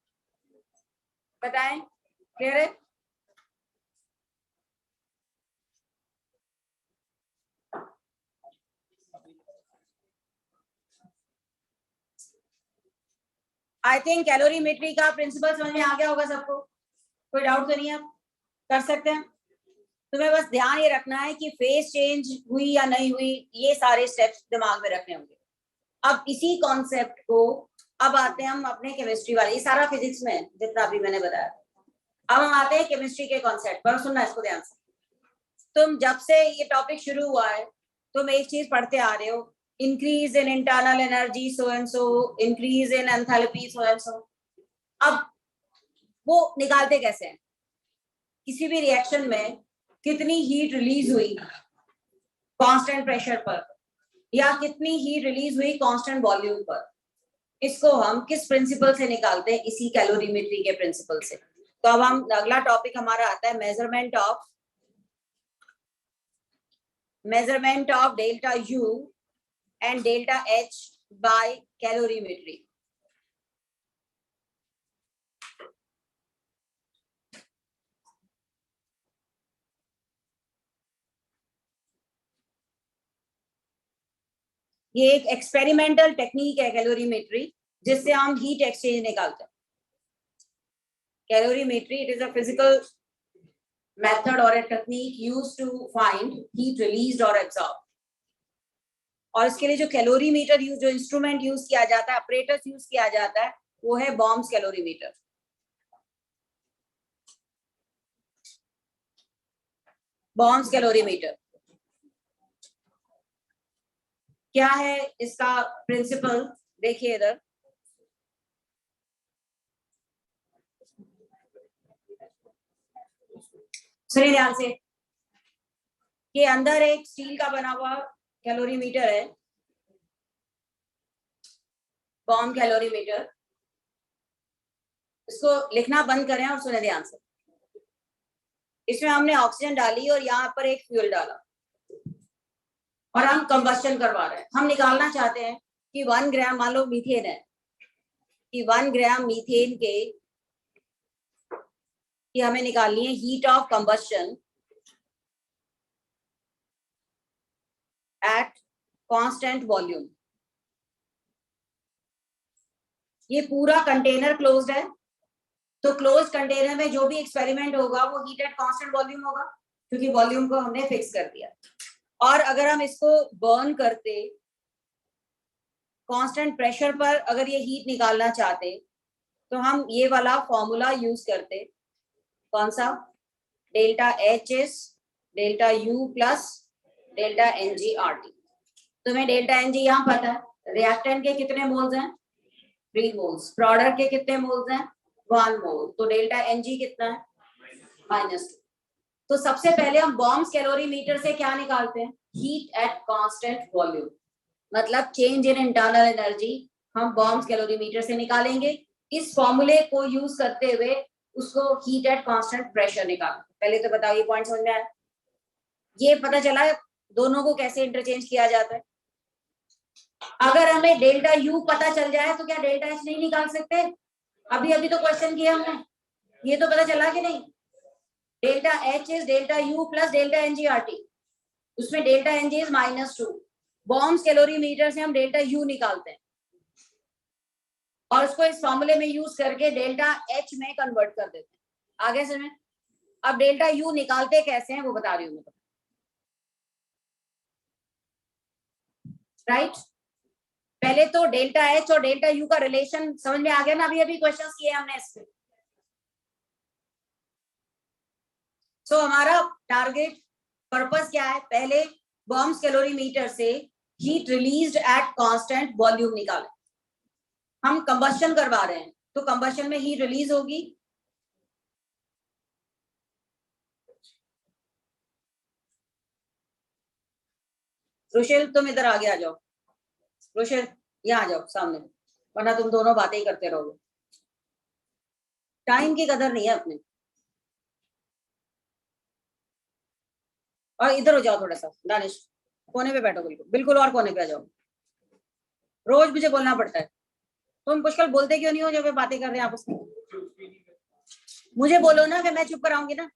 बताएं, क्लियर है? आई थिंक कैलोरीमेट्री का प्रिंसिपल समझ में आ गया होगा सबको, कोई डाउट तो नहीं है, आप कर सकते हैं। तुम्हें बस ध्यान ये रखना है कि फेज चेंज हुई या नहीं हुई, ये सारे स्टेप्स दिमाग में रखने होंगे। अब इसी कॉन्सेप्ट को अब आते हैं हम अपने केमिस्ट्री वाले, ये सारा फिजिक्स में जितना अभी मैंने बताया। अब हम आते हैं केमिस्ट्री के कॉन्सेप्ट पर, सुनना इसको ध्यान से। तुम जब से ये टॉपिक शुरू हुआ है तुम एक चीज पढ़ते आ रहे हो, increase in internal energy so and so, increase in enthalpy so and so. अब वो निकालते कैसे हैं? किसी भी रिएक्शन में कितनी हीट रिलीज हुई कांस्टेंट प्रेशर पर, या कितनी हीट रिलीज हुई कांस्टेंट वॉल्यूम पर, इसको हम किस प्रिंसिपल से निकालते हैं? इसी कैलोरीमेट्री के प्रिंसिपल से। तो अब हम अगला टॉपिक हमारा आता है measurement of delta U and delta H by calorimetry. ये एक एक्सपेरिमेंटल टेक्निक है कैलोरीमेट्री, जिससे हम हीट एक्सचेंज निकालते हैं। Calorimetry, it is a physical method और a technique used to find heat released or absorbed। और इसके लिए जो कैलोरीमीटर यूज, जो इंस्ट्रूमेंट यूज किया जाता है, अपरेटस यूज किया जाता है, वो है बॉम्स कैलोरीमीटर। बॉम्स कैलोरीमीटर क्या है? इसका प्रिंसिपल देखिए इधर, सुनिए ध्यान से। ये अंदर एक स्टील का बना हुआ कैलोरीमीटर है, बॉम्ब कैलोरीमीटर। इसको लिखना बंद करें और सुने ध्यान से। इसमें हमने ऑक्सीजन डाली और यहाँ पर एक फ्यूल डाला और हम कंबस्शन करवा रहे हैं। हम निकालना चाहते हैं कि 1 ग्राम, मान लो मीथेन है, कि 1 ग्राम मीथेन के कि हमें निकालनी है heat of combustion eight constant volume. ये पूरा कंटेनर क्लोज्ड है, तो क्लोज कंटेनर में जो भी एक्सपेरिमेंट होगा वो हीट एट कांस्टेंट वॉल्यूम होगा, क्योंकि वॉल्यूम को हमने फिक्स कर दिया। और अगर हम इसको बर्न करते कांस्टेंट प्रेशर पर, अगर ये हीट निकालना चाहते तो हम ये वाला फॉर्मूला यूज करते। कौन सा? Delta H is delta U plus delta N G R T. तुम्हें डेल्टा एन जी यहाँ पता है, रिएक्टेंट के कितने मोल्स हैं? 3 मोल्स। प्रोडक्ट के कितने मोल्स हैं? 1 मोल। तो डेल्टा एन जी कितना है? -2। तो सबसे पहले हम बॉम्ब्स कैलोरीमीटर से क्या निकालते हैं? हीट एट कांस्टेंट वॉल्यूम, मतलब चेंज इन इंटरनल एनर्जी हम बॉम्ब्स कैलोरीमीटर से निकालेंगे। इस फॉर्मूले को यूज करते हुए उसको हीट एट कांस्टेंट प्रेशर निकालना। पहले तो बताओ ये पॉइंट समझ में आया? ये पता चला दोनों को कैसे इंटरचेंज किया जाता है। अगर हमें डेल्टा यू पता चल जाए तो क्या डेल्टा एच नहीं निकाल सकते? अभी अभी तो क्वेश्चन किया हमने, ये तो पता चला कि नहीं? Delta H is delta U plus delta ngRT, उसमें delta ng is -2। Bombs calorimeter से हम डेल्टा यू निकालते हैं और उसको इस फॉर्मूले में यूज करके डेल्टा एच में कन्वर्ट कर देते हैं। आगे से मैं अब डेल्टा यू निकालते कैसे हैं वो बता रही हूँ मैं, राइट? पहले तो डेल्टा एच और डेल्टा यू का रिलेशन समझ में आ गया ना? अभी अभी क्वेश्चंस किए हमने इस पे। सो हमारा टारगेट पर्पस क्या है? पहले बॉम्ब्स कैलोरीमीटर से heat released at constant volume निकालें। हम कंबस्शन करवा रहे हैं तो कंबस्शन में हीट रिलीज होगी, रुशेल तुम इधर आगे आ जाओ, रुशेल यहाँ आ जाओ सामने, वरना तुम दोनों बातें ही करते रहोगे। टाइम की कदर नहीं है अपने। और इधर हो जाओ थोड़ा सा, दानिश कोने पे बैठो, बिल्कुल बिल्कुल, और कोने पे आ जाओ। रोज मुझे बोलना पड़ता है, तुम पुष्कल बोलते क्यों नहीं हो जब बातें कर रहे हैं आपस में? मुझे बोलो ना, फिर मैं चुप कराऊंगी ना।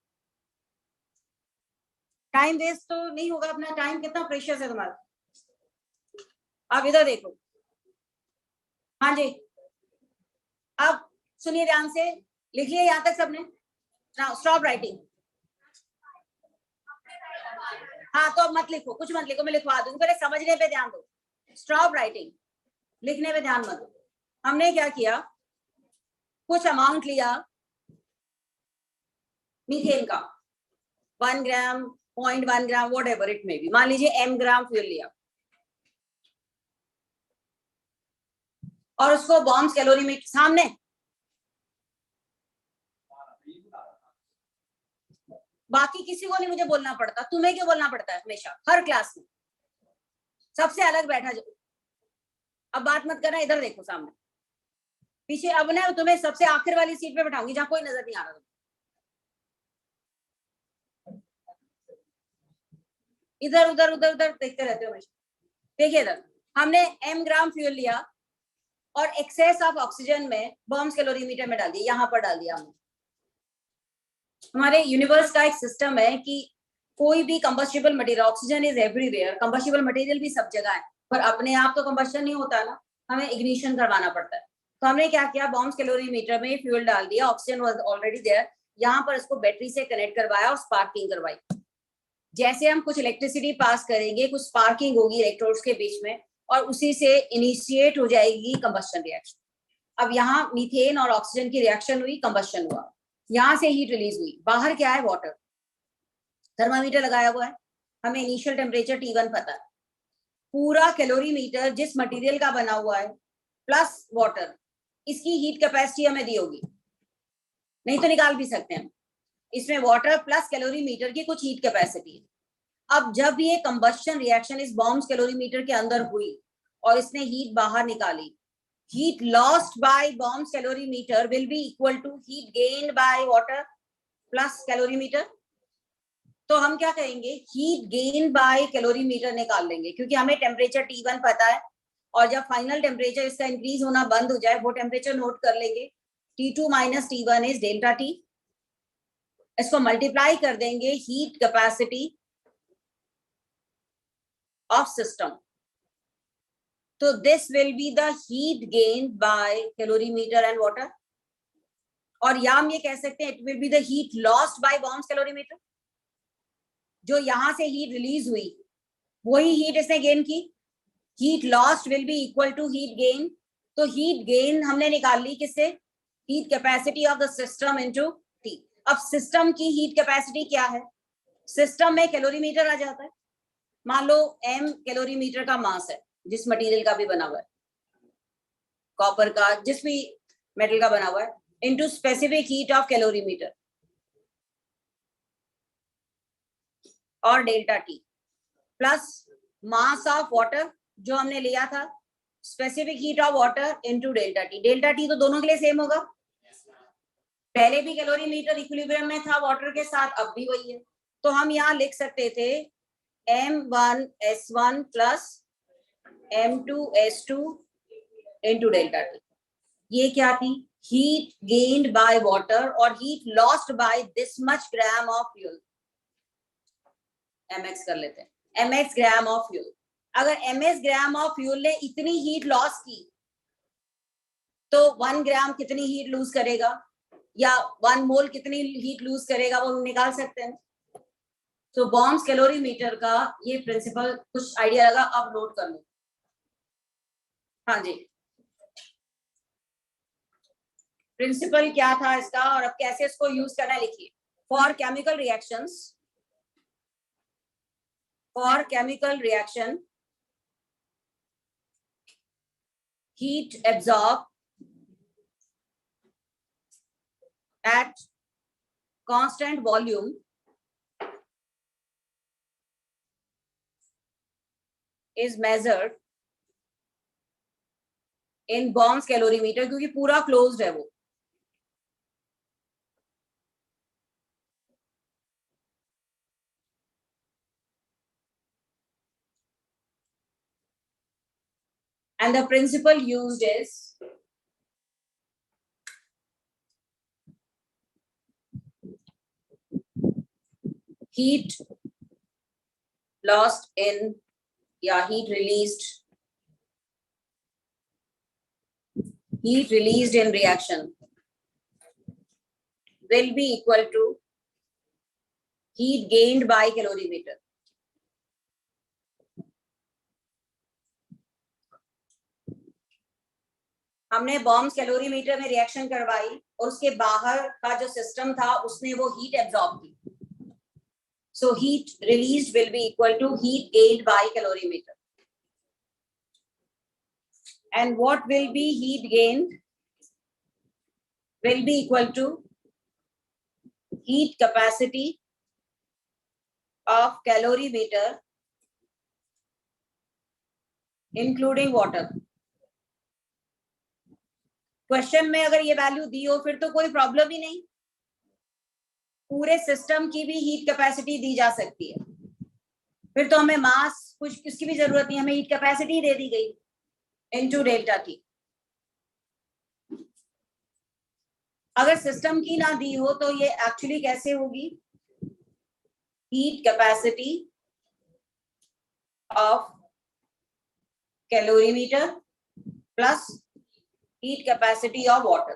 टाइम वेस्ट तो नहीं होगा अपना, टाइम कितना प्रेशियस है तुम्हारा। आप इधर देखो, हाँ जी अब सुनिए ध्यान से, लिख लिया यहां तक सबने? Now stop writing. हाँ तो अब मत लिखो, कुछ मत लिखो, मैं लिखवा दूंगी, पहले समझने पे ध्यान दो। स्टॉप राइटिंग, लिखने पे ध्यान मत दो। हमने क्या किया, कुछ अमाउंट लिया मीथेन का, 1 gram, 0.1 gram, whatever it may be, मान लीजिए m ग्राम फ्यूल लिया और उसको बॉम्ब्स कैलोरीमीटर सामने, बाकी किसी को नहीं मुझे बोलना पड़ता, तुम्हें क्यों बोलना पड़ता है हमेशा हर क्लास में, सबसे अलग बैठा जो। अब बात मत करना, इधर देखो सामने पीछे। अब ना तुम्हें सबसे आखिर वाली सीट पे बैठाऊंगी जहां कोई नजर नहीं आ रहा। इधर उधर उधर उधर देखते रहते हो हमेशा। देखिए इधर हमने m ग्राम फ्यूल लिया और एक्सेस ऑफ ऑक्सीजन में बॉम्ब्स कैलोरीमीटर में डाल दिया, यहाँ पर डाल दिया हमने। हमारे यूनिवर्स का एक सिस्टम है कि कोई भी combustible material, oxygen is everywhere, combustible material भी सब जगह है, पर अपने आप तो कंबस्शन नहीं होता ना, हमें इग्निशन करवाना पड़ता है। तो हमने क्या किया, बॉम्ब्स कैलोरीमीटर में फ्यूल डाल दिया, ऑक्सीजन वाज ऑलरेडी देयर, यहाँ पर इसको बैटरी से कनेक्ट करवाया और स्पार्किंग करवाई। जैसे हम कुछ इलेक्ट्रिसिटी पास करेंगे, कुछ स्पार्किंग होगी इलेक्ट्रोड्स के बीच में और उसी से इनिशिएट हो जाएगी कंबस्शन रिएक्शन। अब यहाँ मीथेन और ऑक्सीजन की रिएक्शन हुई, कंबस्शन हुआ, यहाँ से हीट रिलीज हुई। बाहर क्या है, वाटर, थर्मामीटर लगाया हुआ है, हमें इनिशियल टेम्परेचर T1 पता है। पूरा कैलोरीमीटर जिस मटेरियल का बना हुआ है प्लस वाटर, इसकी हीट कैपेसिटी हमें दी होगी, नहीं तो निकाल भी सकते हैं। इसमें वाटर प्लस कैलोरीमीटर की कुछ हीट कैपेसिटी है। अब जब ये कंबस्शन रिएक्शन इस बॉम्ब्स कैलोरीमीटर के अंदर हुई और इसने हीट बाहर निकाली, heat lost by bombs calorimeter will be equal to heat gained by water plus calorimeter। तो हम क्या कहेंगे, heat gained by calorimeter निकाल लेंगे, क्योंकि हमें टेम्परेचर T1 पता है और जब फाइनल टेम्परेचर इसका इंक्रीज होना बंद हो जाए वो टेम्परेचर नोट कर लेंगे। T2 minus T1 is delta T। इसको मल्टीप्लाई कर देंगे हीट कैपेसिटी ऑफ सिस्टम, तो this will be the heat gain bye calorimeter and water. और या हम ये कह सकते हैं it will be the heat lost bye bombs calorimeter, जो यहां से हीट रिलीज हुई वही हीट इसने गेन की। Heat lost will be equal to heat gain, तो हीट गेन हमने निकाल ली किससे, heat capacity of the system into T। अब सिस्टम की हीट कैपेसिटी क्या है, सिस्टम में कैलोरीमीटर आ जाता है, मान लो m कैलोरीमीटर का मास है जिस मटेरियल का भी बना हुआ है, कॉपर का, जिस भी मेटल का बना हुआ है, into specific heat of calorimeter और delta T plus mass of water जो हमने लिया था, specific heat of water into delta T। Delta T तो दोनों के लिए सेम होगा, पहले भी कैलोरीमीटर इक्विलिब्रियम में था वाटर के साथ, अब भी वही है। तो हम यहाँ लिख सकते थे M1S1 plus M2S2 into delta T। ये क्या थी, हीट गेन्ड बाय वाटर और heat lost by this much gram of fuel, mx कर लेते हैं, mx ग्राम ऑफ फ्यूल। अगर ms ग्राम ऑफ फ्यूल ने इतनी हीट लॉस की तो 1 ग्राम कितनी हीट लूज करेगा या 1 मोल कितनी हीट लूज करेगा वो निकाल सकते हैं। तो बॉम्ब्स कैलोरीमीटर का ये प्रिंसिपल कुछ आइडिया लगा, अब नोट कर लो। हाँ जी, प्रिंसिपल क्या था इसका और अब कैसे इसको यूज करना है, लिखिए। For chemical reactions, for chemical reaction heat absorbed at constant volume is measured in bombs calorimeter, क्योंकि पूरा क्लोज्ड है वो। And the principle used is heat lost in, yeah, heat released heat released in reaction will be equal to heat gained by calorimeter. हमने bombs calorimeter में reaction करवाई और उसके बाहर का जो सिस्टम था उसने वो हीट एब्जॉर्ब की. So heat released will be equal to heat gained by calorimeter. And what will be heat gained? Will be equal to heat capacity of calorimeter including water. Question में अगर ये value दी हो फिर तो कोई problem ही नहीं, पूरे सिस्टम की भी हीट कैपेसिटी दी जा सकती है, फिर तो हमें मास कुछ किसकी भी जरूरत नहीं, हमें हीट कैपेसिटी दे दी गई इनटू डेल्टा टी. अगर सिस्टम की ना दी हो तो ये एक्चुअली कैसे होगी? Heat capacity of calorimeter plus heat capacity of water.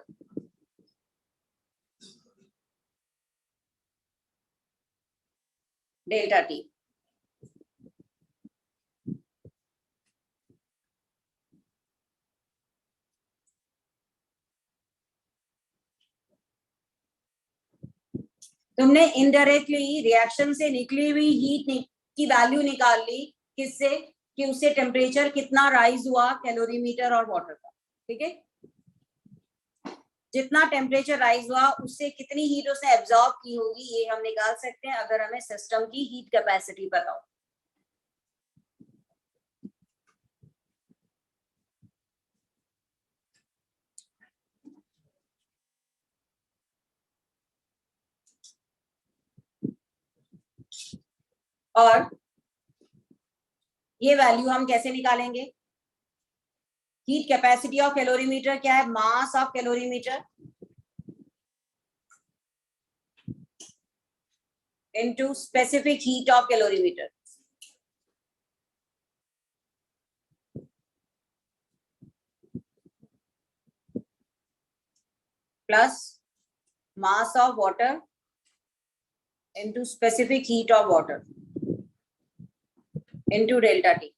Delta T. तुमने इनडायरेक्टली रिएक्शन से निकली हुई हीट की वैल्यू निकाल ली, किससे? कि उससे टेम्परेचर कितना राइज हुआ कैलोरीमीटर और वाटर का. ठीक है, जितना टेम्परेचर राइज हुआ उससे कितनी हीट उसने एब्जॉर्ब की होगी ये हम निकाल सकते हैं अगर हमें सिस्टम की हीट कैपेसिटी पता हो. और ये वैल्यू हम कैसे निकालेंगे? हीट कैपेसिटी ऑफ कैलोरीमीटर क्या है? Mass of calorimeter into specific heat of calorimeter. Plus mass of water into specific heat of water into delta T.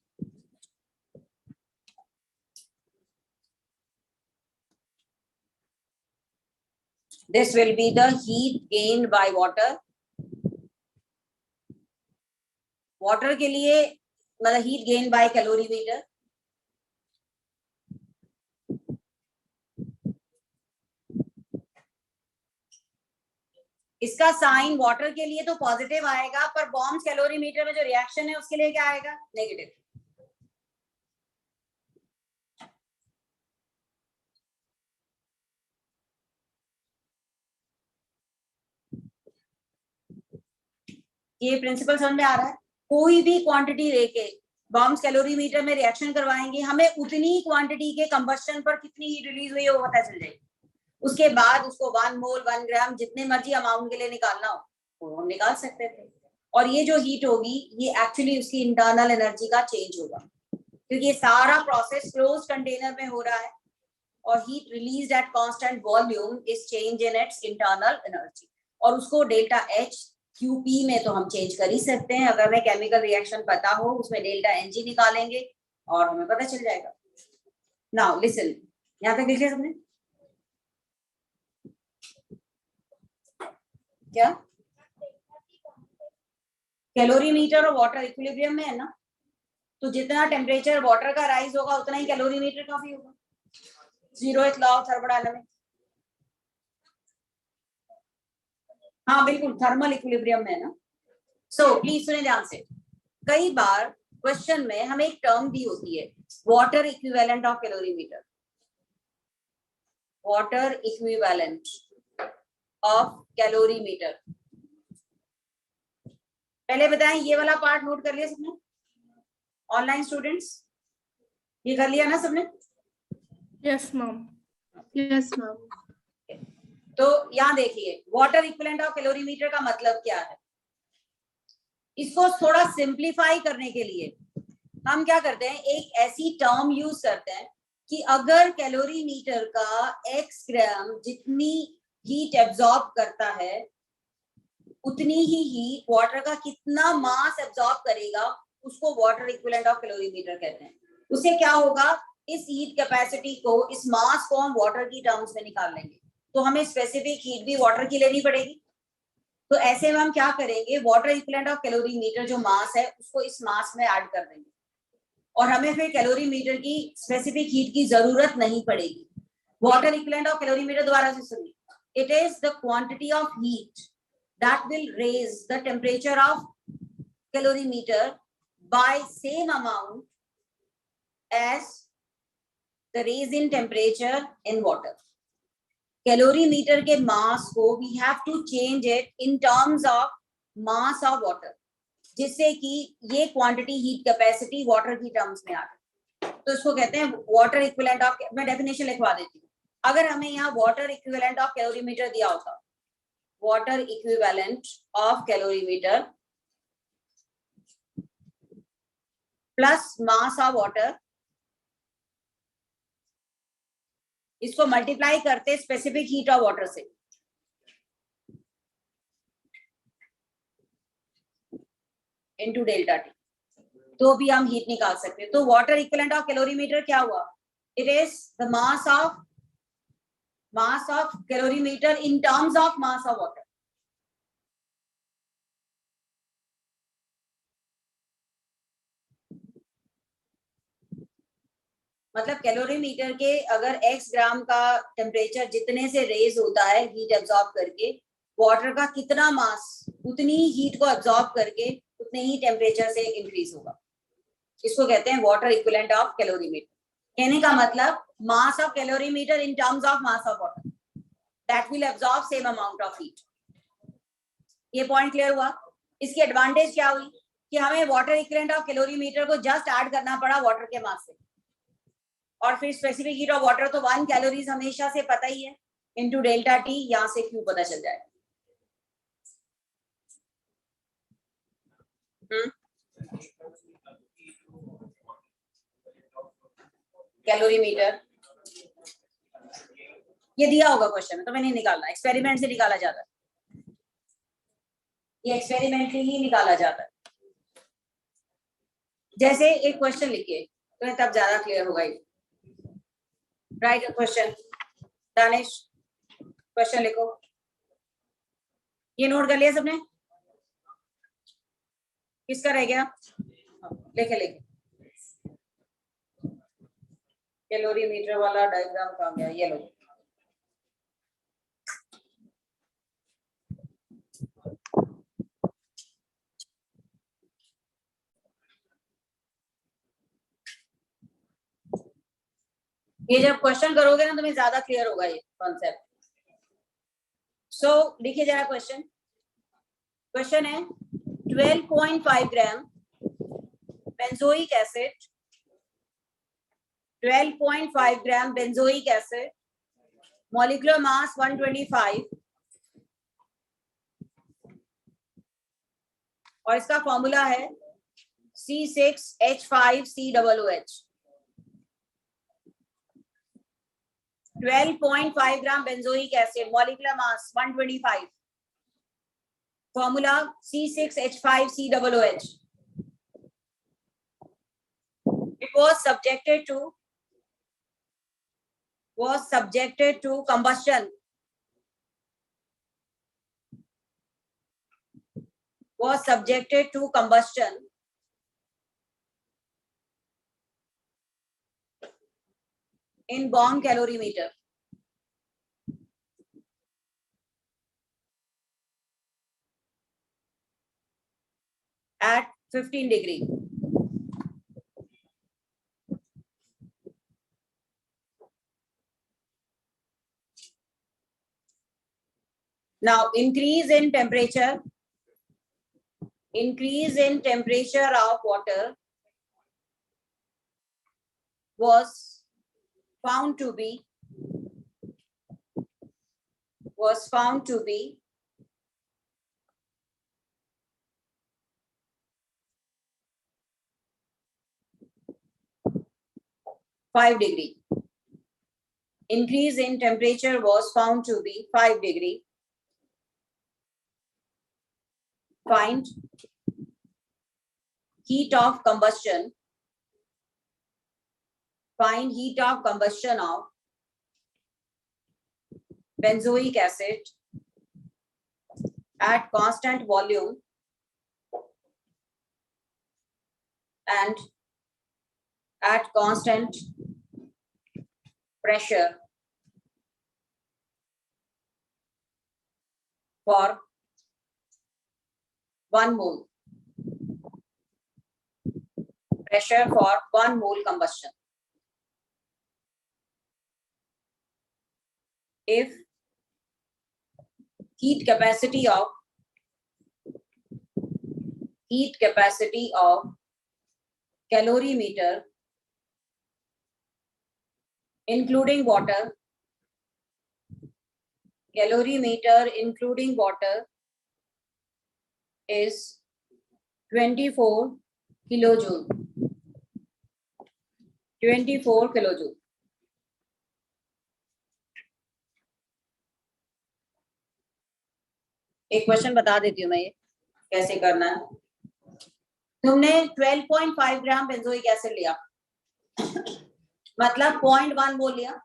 This will be the heat gained by water. Water के लिए मतलब heat gained by calorimeter. इसका sign water के लिए तो positive आएगा, पर bombs calorimeter में जो रिएक्शन है उसके लिए क्या आएगा? नेगेटिव. ये प्रिंसिपल समझ में आ रहा है? कोई भी क्वांटिटी लेके बॉम्ब्स कैलोरीमीटर में रिएक्शन करवाएंगे, हमें उतनी क्वांटिटी के कंबस्शन पर कितनी हीट रिलीज हुई है वो पता चल जाएगी. उसके बाद उसको 1 मोल 1 ग्राम जितने मर्जी अमाउंट के लिए निकालना हो वो हम निकाल सकते थे. और ये जो हीट होगी ये एक्चुअली उसकी इंटरनल एनर्जी का चेंज होगा, क्योंकि ये सारा प्रोसेस क्लोज कंटेनर में हो रहा है और heat released at constant volume is change in its internal energy. और उसको डेल्टा एच QP में तो हम चेंज कर ही सकते हैं. अगर हमें केमिकल रिएक्शन पता हो उसमें डेल्टा NG निकालेंगे और हमें पता चल जाएगा. नाउ लिसन, यहाँ तक लिख लिया सबने? क्या कैलोरीमीटर और वाटर इक्विलिब्रियम में है ना, तो जितना टेम्परेचर वाटर का राइज होगा उतना ही कैलोरीमीटर का भी होगा. 0th law of thermodynamics. हाँ बिल्कुल, थर्मल इक्विलिब्रियम में है ना. सो प्लीज सुने ध्यान से. कई बार क्वेश्चन में हमें एक टर्म दी होती है water equivalent of calorimeter. Water equivalent of calorimeter. पहले बताएं, ये वाला पार्ट नोट कर लिया सबने? ऑनलाइन स्टूडेंट्स ये कर लिया ना सबने? Yes ma'am. Yes ma'am. तो यहाँ देखिए, वाटर इक्विवेलेंट ऑफ कैलोरीमीटर का मतलब क्या है. इसको थोड़ा सिंप्लीफाई करने के लिए हम क्या करते हैं, एक ऐसी टर्म यूज करते हैं कि अगर कैलोरीमीटर का x ग्राम जितनी हीट एब्जॉर्ब करता है उतनी ही हीट वाटर का कितना मास एब्जॉर्ब करेगा उसको वाटर इक्विवेलेंट ऑफ कैलोरीमीटर कहते हैं। उससे क्या होगा, इस हीट कैपेसिटी को, इस मास को हम वाटर की टर्म्स में निकाल लेंगे, तो हमें स्पेसिफिक हीट भी वाटर की लेनी पड़ेगी। तो ऐसे में हम क्या करेंगे, वाटर इक्विवेलेंट ऑफ कैलोरीमीटर जो मास है उसको इस मास में ऐड कर देंगे और हमें फिर कैलोरीमीटर की स्पेसिफिक हीट की जरूरत नहीं पड़ेगी। वाटर इक्विवेलेंट ऑफ कैलोरीमीटर दोबारा से सुनिए, it is the quantity of heat that will raise the temperature of calorimeter by same amount as the raise in temperature in water. Calorimeter के mass को we have to change it in terms of mass of water, जिससे कि ये quantity heat capacity water की terms में आ जाए। तो इसको कहते हैं water equivalent of, मैं definition लिखवा देती हूँ। अगर हमें यहाँ water equivalent of calorimeter दिया होता, water equivalent of calorimeter plus mass of water, इसको मल्टीप्लाई करते स्पेसिफिक हीट ऑफ वाटर से, इनटू डेल्टा टी, तो भी हम हीट निकाल सकते हैं। तो वाटर इक्विवेलेंट ऑफ कैलोरीमीटर क्या हुआ, it is the mass of calorimeter in terms of mass of water. मतलब कैलोरीमीटर के अगर x ग्राम का टेम्परेचर जितने से रेज होता है हीट एब्जॉर्ब करके, वाटर का कितना मास उतनी हीट को एब्जॉर्ब करके उतने ही टेम्परेचर से इंक्रीज होगा। इसको कहते हैं वाटर इक्विवेलेंट ऑफ कैलोरीमीटर। कहने का मतलब mass of calorimeter in terms of mass of water that will absorb same amount of heat. ये पॉइंट क्लियर हुआ। इसकी एडवांटेज क्या हुई कि हमें वाटर इक्विवेलेंट ऑफ कैलोरीमीटर को जस्ट ऐड करना पड़ा वाटर के मास से, और फिर स्पेसिफिक हीट ऑफ वाटर तो 1 कैलोरीज हमेशा से पता ही है, इनटू डेल्टा टी, यहां से क्यू पता चल जाएगा। कैलोरीमीटर ये दिया होगा क्वेश्चन में, तो मैंने निकालना, एक्सपेरिमेंट से निकाला जाता है, ये एक्सपेरिमेंट ही निकाला जाता है। जैसे एक क्वेश्चन लिखिए तो तब ज्यादा क्लियर होगा। राइट क्वेश्चन, दानिश क्वेश्चन लिखो। ये नोट कर लिया सबने, किसका रह गया, लिखे कैलोरीमीटर वाला डायग्राम कहाँ गया, ये लो। ये जब क्वेश्चन करोगे ना तुम्हें ज्यादा क्लियर होगा ये कॉन्सेप्ट। सो लिखिए जरा क्वेश्चन। क्वेश्चन है 12.5 ग्राम बेंजोइक एसिड, 12.5 ग्राम बेंजोइक एसिड, मॉलिक्यूलर मास 125, और इसका फॉर्मूला है C6H5COOH। 12.5 gram benzoic acid, molecular mass 125, formula C6H5COOH। It was subjected to combustion. Was subjected to combustion in bomb calorimeter at 15 degree. Now increase in temperature of water was found to be 5 degree. increase in temperature was found to be 5 degree. Find heat of combustion. Find heat of combustion of benzoic acid at constant volume and at constant pressure for 1 mole. Pressure for 1 mole combustion. If heat capacity of calorimeter including water is 24 kilojoule. 24 kilojoule. एक question बता देती हूँ मैं, ये कैसे करना है। तुमने 12.5 ग्राम बेंजोइक एसिड लिया, मतलब 0.1 मोल लिया,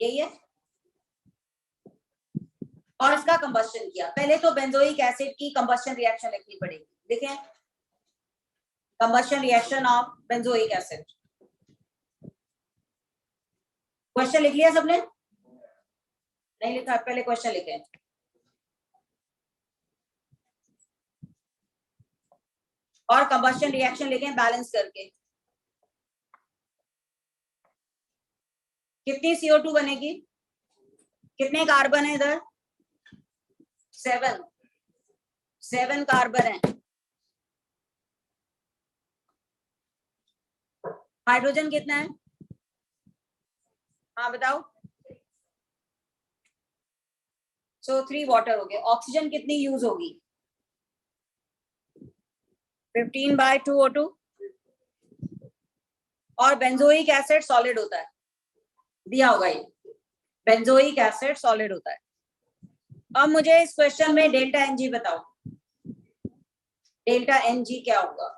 यही है, और इसका कंबस्शन किया। पहले तो बेंजोइक एसिड की कंबस्शन रिएक्शन लिखनी पड़ेगी। देखें, combustion reaction of benzoic acid. Question लिख लिया सबने? नहीं लिखा? पहले क्वेश्चन लिखें। और कंबस्शन रिएक्शन लिखें बैलेंस करके। कितनी CO2 बनेगी? कितने कार्बन है इधर? 7 कार्बन है। हाइड्रोजन कितना है? हाँ बताओ। सो 3 वाटर हो गए। ऑक्सीजन कितनी यूज होगी? 15/2 O2। और बेंजोइक एसिड सॉलिड होता है, दिया होगा ये, बेंजोइक एसिड सॉलिड होता है। अब मुझे इस क्वेश्चन में डेल्टा Ng बताओ। डेल्टा Ng क्या होगा?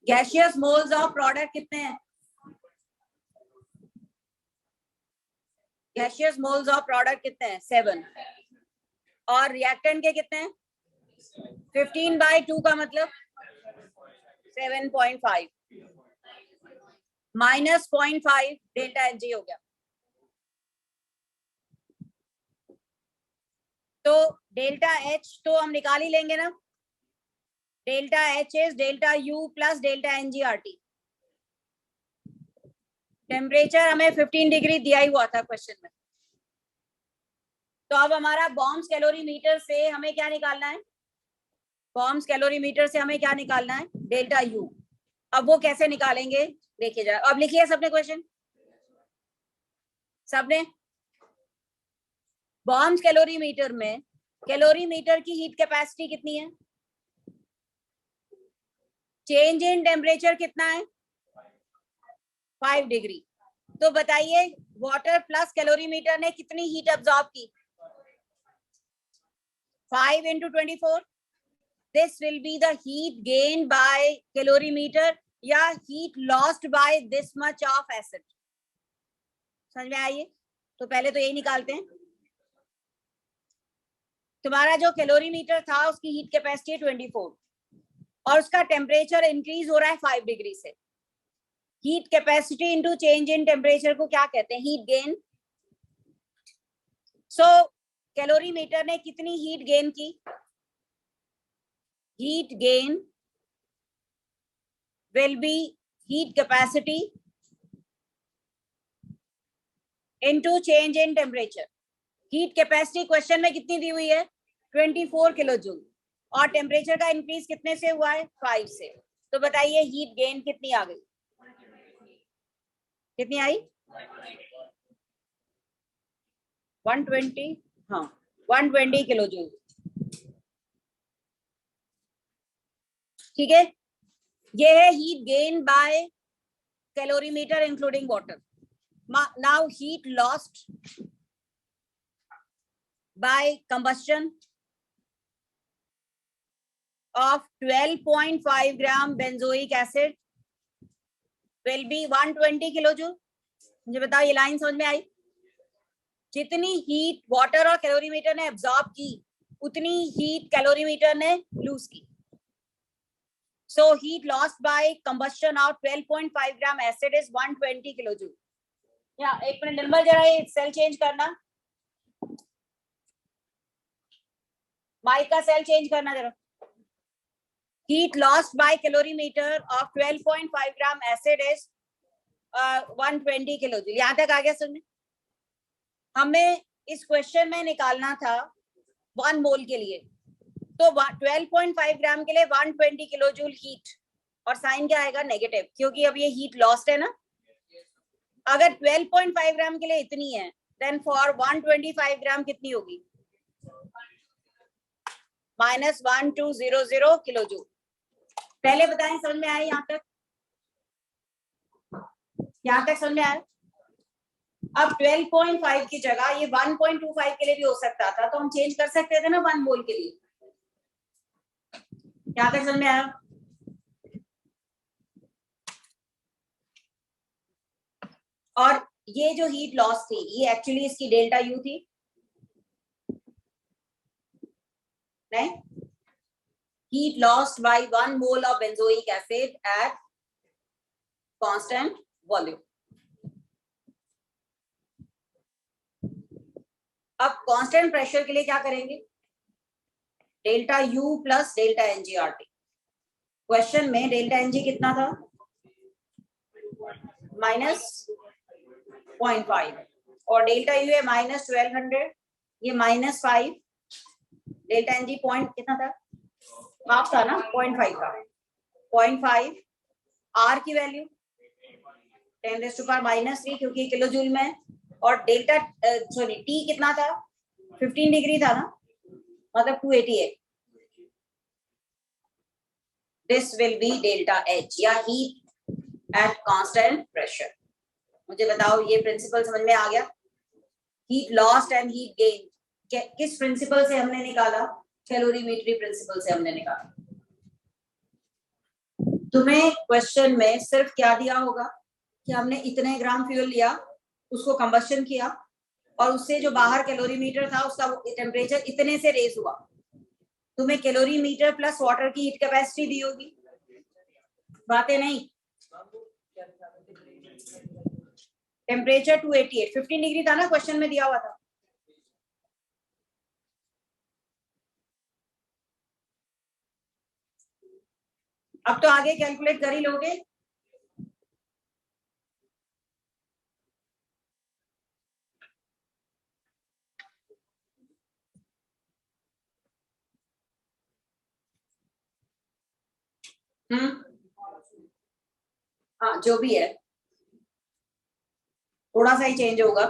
गैसियस मोल्स ऑफ प्रोडक्ट कितने हैं? गैसियस मोल्स ऑफ प्रोडक्ट कितने हैं? 7। और रिएक्टेंट के कितने हैं? 15/2 का मतलब 7.5 माइनस 0.5 डेल्टा Ng हो गया। तो डेल्टा H तो हम निकाल ही लेंगे ना। Delta H is delta U plus delta NgRT। Temperature हमें 15 डिग्री दिया ही हुआ था क्वेश्चन में। तो अब हमारा बॉम्ब्स कैलोरीमीटर से हमें क्या निकालना है? बॉम्ब्स कैलोरीमीटर से हमें क्या निकालना है? Delta U। अब वो कैसे निकालेंगे देखिए जरा। अब लिखिए सबने क्वेश्चन, सबने। बॉम्ब्स कैलोरीमीटर में कैलोरीमीटर की हीट कैपेसिटी कितनी है? चेंज इन टेम्परेचर कितना है? 5 डिग्री। तो बताइए वाटर प्लस कैलोरीमीटर ने कितनी हीट अब्सॉर्ब की? 5 into 24। This will be the heat gained by calorimeter या heat lost by this much of acid। समझ में आइए? तो पहले तो यही निकालते हैं। तुम्हारा जो कैलोरीमीटर था उसकी हीट कैपेसिटी है 24 और उसका टेम्परेचर इंक्रीज हो रहा है 5 डिग्री से। Heat capacity into change in temperature को क्या कहते हैं? Heat gain. सो कैलोरीमीटर ने कितनी हीट गेन की? Heat gain will be heat capacity into change in temperature. Heat capacity question में कितनी दी हुई है? 24 किलो जूल। और टेम्परेचर का इंक्रीज कितने से हुआ है? 5 से। तो बताइए हीट गेन कितनी आ गई? कितनी आई? 120। हाँ 120 किलो जूल। ठीक है, ये है heat gain bye calorimeter including water. Now heat lost by combustion of 12.5 gram benzoic acid will be 120 kilojoule. मुझे बताओ ये लाइन समझ में आई? जितनी हीट वाटर और कैलोरीमीटर ने एब्जॉर्ब की उतनी हीट कैलोरीमीटर ने लूज की. So heat lost by combustion of 12.5 gram acid is 120 kilojoule. या एक मिनट निर्मल जरा ये सेल चेंज करना, माइक का सेल चेंज करना जरा. Heat lost by calorimeter of 12.5 gram acid is 120 kilojoule. यहाँ तक आ गया समझ? हमें इस क्वेश्चन में निकालना था 1 मोल के लिए, तो 12.5 ग्राम के लिए 120 किलो जूल हीट, और साइन क्या आएगा? नेगेटिव, क्योंकि अब ये हीट लॉस्ट है ना. अगर 12.5 ग्राम के लिए इतनी है, देन फॉर 125 ग्राम कितनी होगी? -1200 किलो जूल. पहले बताएं समझ में आया? यहाँ तक समझ में आया? अब 12.5 की जगह ये 1.25 के लिए भी हो सकता था, तो हम चेंज कर सकते थे ना 1 मोल के लिए. क्या तक समझ में आया? और ये जो हीट लॉस थी ये एक्चुअली इसकी डेल्टा यू थी नहीं? Heat lost bye 1 mole of benzoic acid eight constant volume. अब कांस्टेंट प्रेशर के लिए क्या करेंगे? Delta U plus delta एनजीआरटी. Question में डेल्टा एनजी कितना था? -0.5, और डेल्टा यू है -1200, ये -5. डेल्टा एनजी पॉइंट कितना था? हाफ था ना, 0.5 का. 0.5 आर की वैल्यू 10⁻³ क्योंकि किलो जूल में, और डेल्टा टी कितना था? 15 डिग्री था ना, मतलब 288. This will be delta H या heat at constant pressure. मुझे बताओ ये प्रिंसिपल समझ में आ गया? Heat lost and heat gain किस प्रिंसिपल से हमने निकाला? कैलोरीमेट्री प्रिंसिपल से हमने निकाला. तुम्हें क्वेश्चन में सिर्फ क्या दिया होगा कि हमने इतने ग्राम फ्यूल लिया, उसको कंबस्शन किया, और उससे जो बाहर कैलोरीमीटर था उसका टेम्परेचर इतने से रेज हुआ. तुम्हें कैलोरीमीटर प्लस वाटर की हीट कैपेसिटी दी होगी. बातें नहीं. टेम्परेचर 288, 15 डिग्री था ना क्वेश्चन में दिया हुआ था. अब तो आगे कैलकुलेट कर ही लोगे. हाँ जो भी है थोड़ा सा ही चेंज होगा,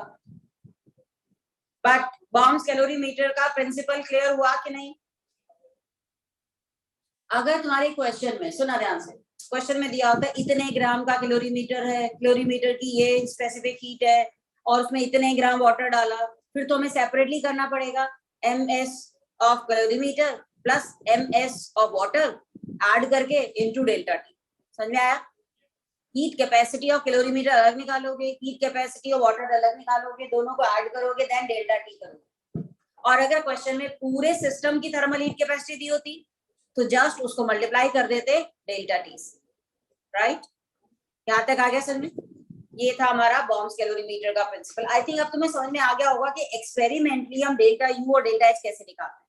बट बॉम्ब्स कैलोरीमीटर का प्रिंसिपल क्लियर हुआ कि नहीं? अगर तुम्हारे क्वेश्चन में, सुना ध्यान से, क्वेश्चन में दिया होता है इतने ग्राम का कैलोरीमीटर है, कैलोरीमीटर की ये स्पेसिफिक हीट है, और उसमें इतने ग्राम वाटर डाला, फिर तो हमें सेपरेटली करना पड़ेगा. MS of calorimeter plus MS of water add करके इनटू डेल्टा टी. समझ में आया? हीट कैपेसिटी ऑफ कैलोरीमीटर अलग निकालोगे, हीट कैपेसिटी ऑफ वाटर अलग निकालोगे, दोनों को ऐड करोगे, देन डेल्टा टी करोगे. और अगर क्वेश्चन में पूरे सिस्टम की थर्मल हीट कैपेसिटी दी होती तो जस्ट उसको मल्टीप्लाई कर देते डेल्टा टी से. राइट? यहाँ तक आ गया समझ? ये था हमारा बॉम्ब्स कैलोरीमीटर का प्रिंसिपल. आई थिंक अब तुम्हें समझ में आ गया होगा कि एक्सपेरिमेंटली हम डेल्टा यू और डेल्टा एच कैसे निकालते हैं.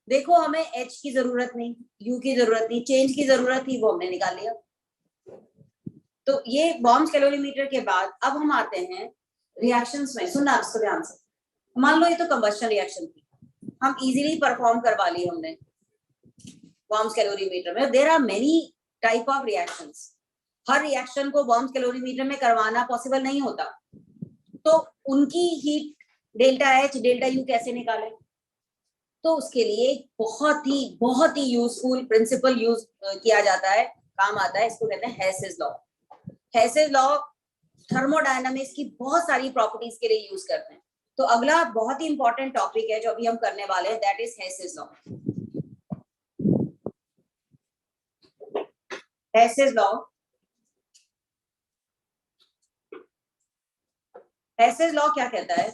देखो हमें एच की जरूरत नहीं, यू की जरूरत नहीं, चेंज की जरूरत थी, वो हमने निकाल लिया. तो ये बॉम्ब्स कैलोरीमीटर के बाद अब हम आते हैं रिएक्शंस में. सुनना ध्यान से. मान लो ये तो कंबस्शन रिएक्शन थी, हम इजीली परफॉर्म करवा ली हमने बॉम्ब्स कैलोरीमीटर में. There are many type of reactions. हर रिएक्शन को बॉम्ब्स कैलोरीमीटर में करवाना पॉसिबल नहीं होता, तो उनकी heat delta H delta U कैसे निकालें? तो उसके लिए बहुत ही यूजफुल प्रिंसिपल यूज किया जाता है, काम आता है. इसको कहते हैं Hess's law. Hess's law thermodynamics की बहुत सारी प्रॉपर्टीज के लिए यूज करते हैं। तो अगला बहुत ही इंपॉर्टेंट टॉपिक है जो अभी हम करने वाले हैं, that is Hess's law. Hess's law, Hess's law क्या कहता है?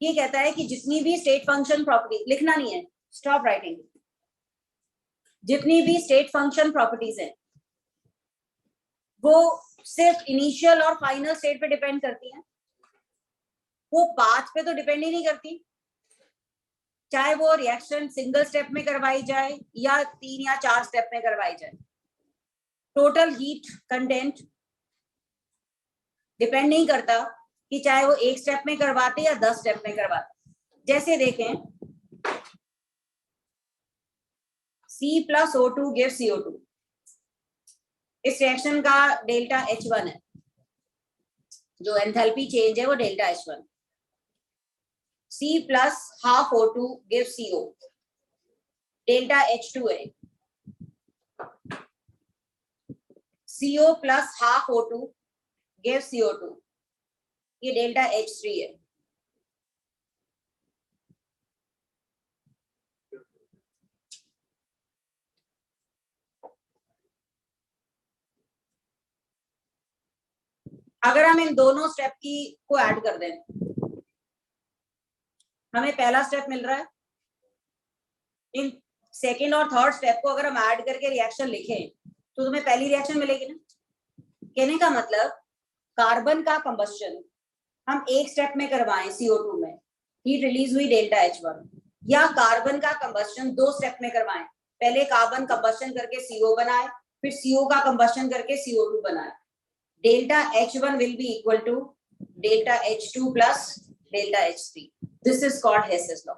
ये कहता है कि जितनी भी स्टेट फंक्शन प्रॉपर्टी, लिखना नहीं है, स्टॉप राइटिंग, जितनी भी स्टेट फंक्शन प्रॉपर्टीज हैं वो सिर्फ इनिशियल और फाइनल स्टेट पे डिपेंड करती हैं, वो पाथ पे तो डिपेंड ही नहीं करती। चाहे वो रिएक्शन सिंगल स्टेप में करवाई जाए या 3 या 4 स्टेप में करवाई जाए, टोटल हीट कंटेंट डिपेंड नहीं करता कि चाहे वो 1 स्टेप में करवाते या 10 स्टेप में करवाते। जैसे देखें, C+O2 gives CO2, इस रिएक्शन का डेल्टा H1 है, जो एंथैल्पी चेंज है वो delta H1। C plus half O2 gives CO, delta H2 है। CO plus half O2 gives CO2, ये डेल्टा H3 है। अगर हम इन दोनों स्टेप को ऐड कर दें, हमें पहला स्टेप मिल रहा है। इन सेकेंड और थर्ड स्टेप को अगर हम ऐड करके रिएक्शन लिखें तो तुम्हें पहली रिएक्शन मिलेगी ना। कहने का मतलब कार्बन का कंबस्शन हम 1 स्टेप में करवाएं CO2 में, हीट रिलीज हुई डेल्टा H1, या कार्बन का कंबस्शन 2 स्टेप में करवाएं, पहले कार्बन कंबस्शन करके CO बनाए, फिर CO का कंबस्शन करके CO2 बनाए, delta H1 will be equal to delta H2 plus delta H3। This is called Hess's law,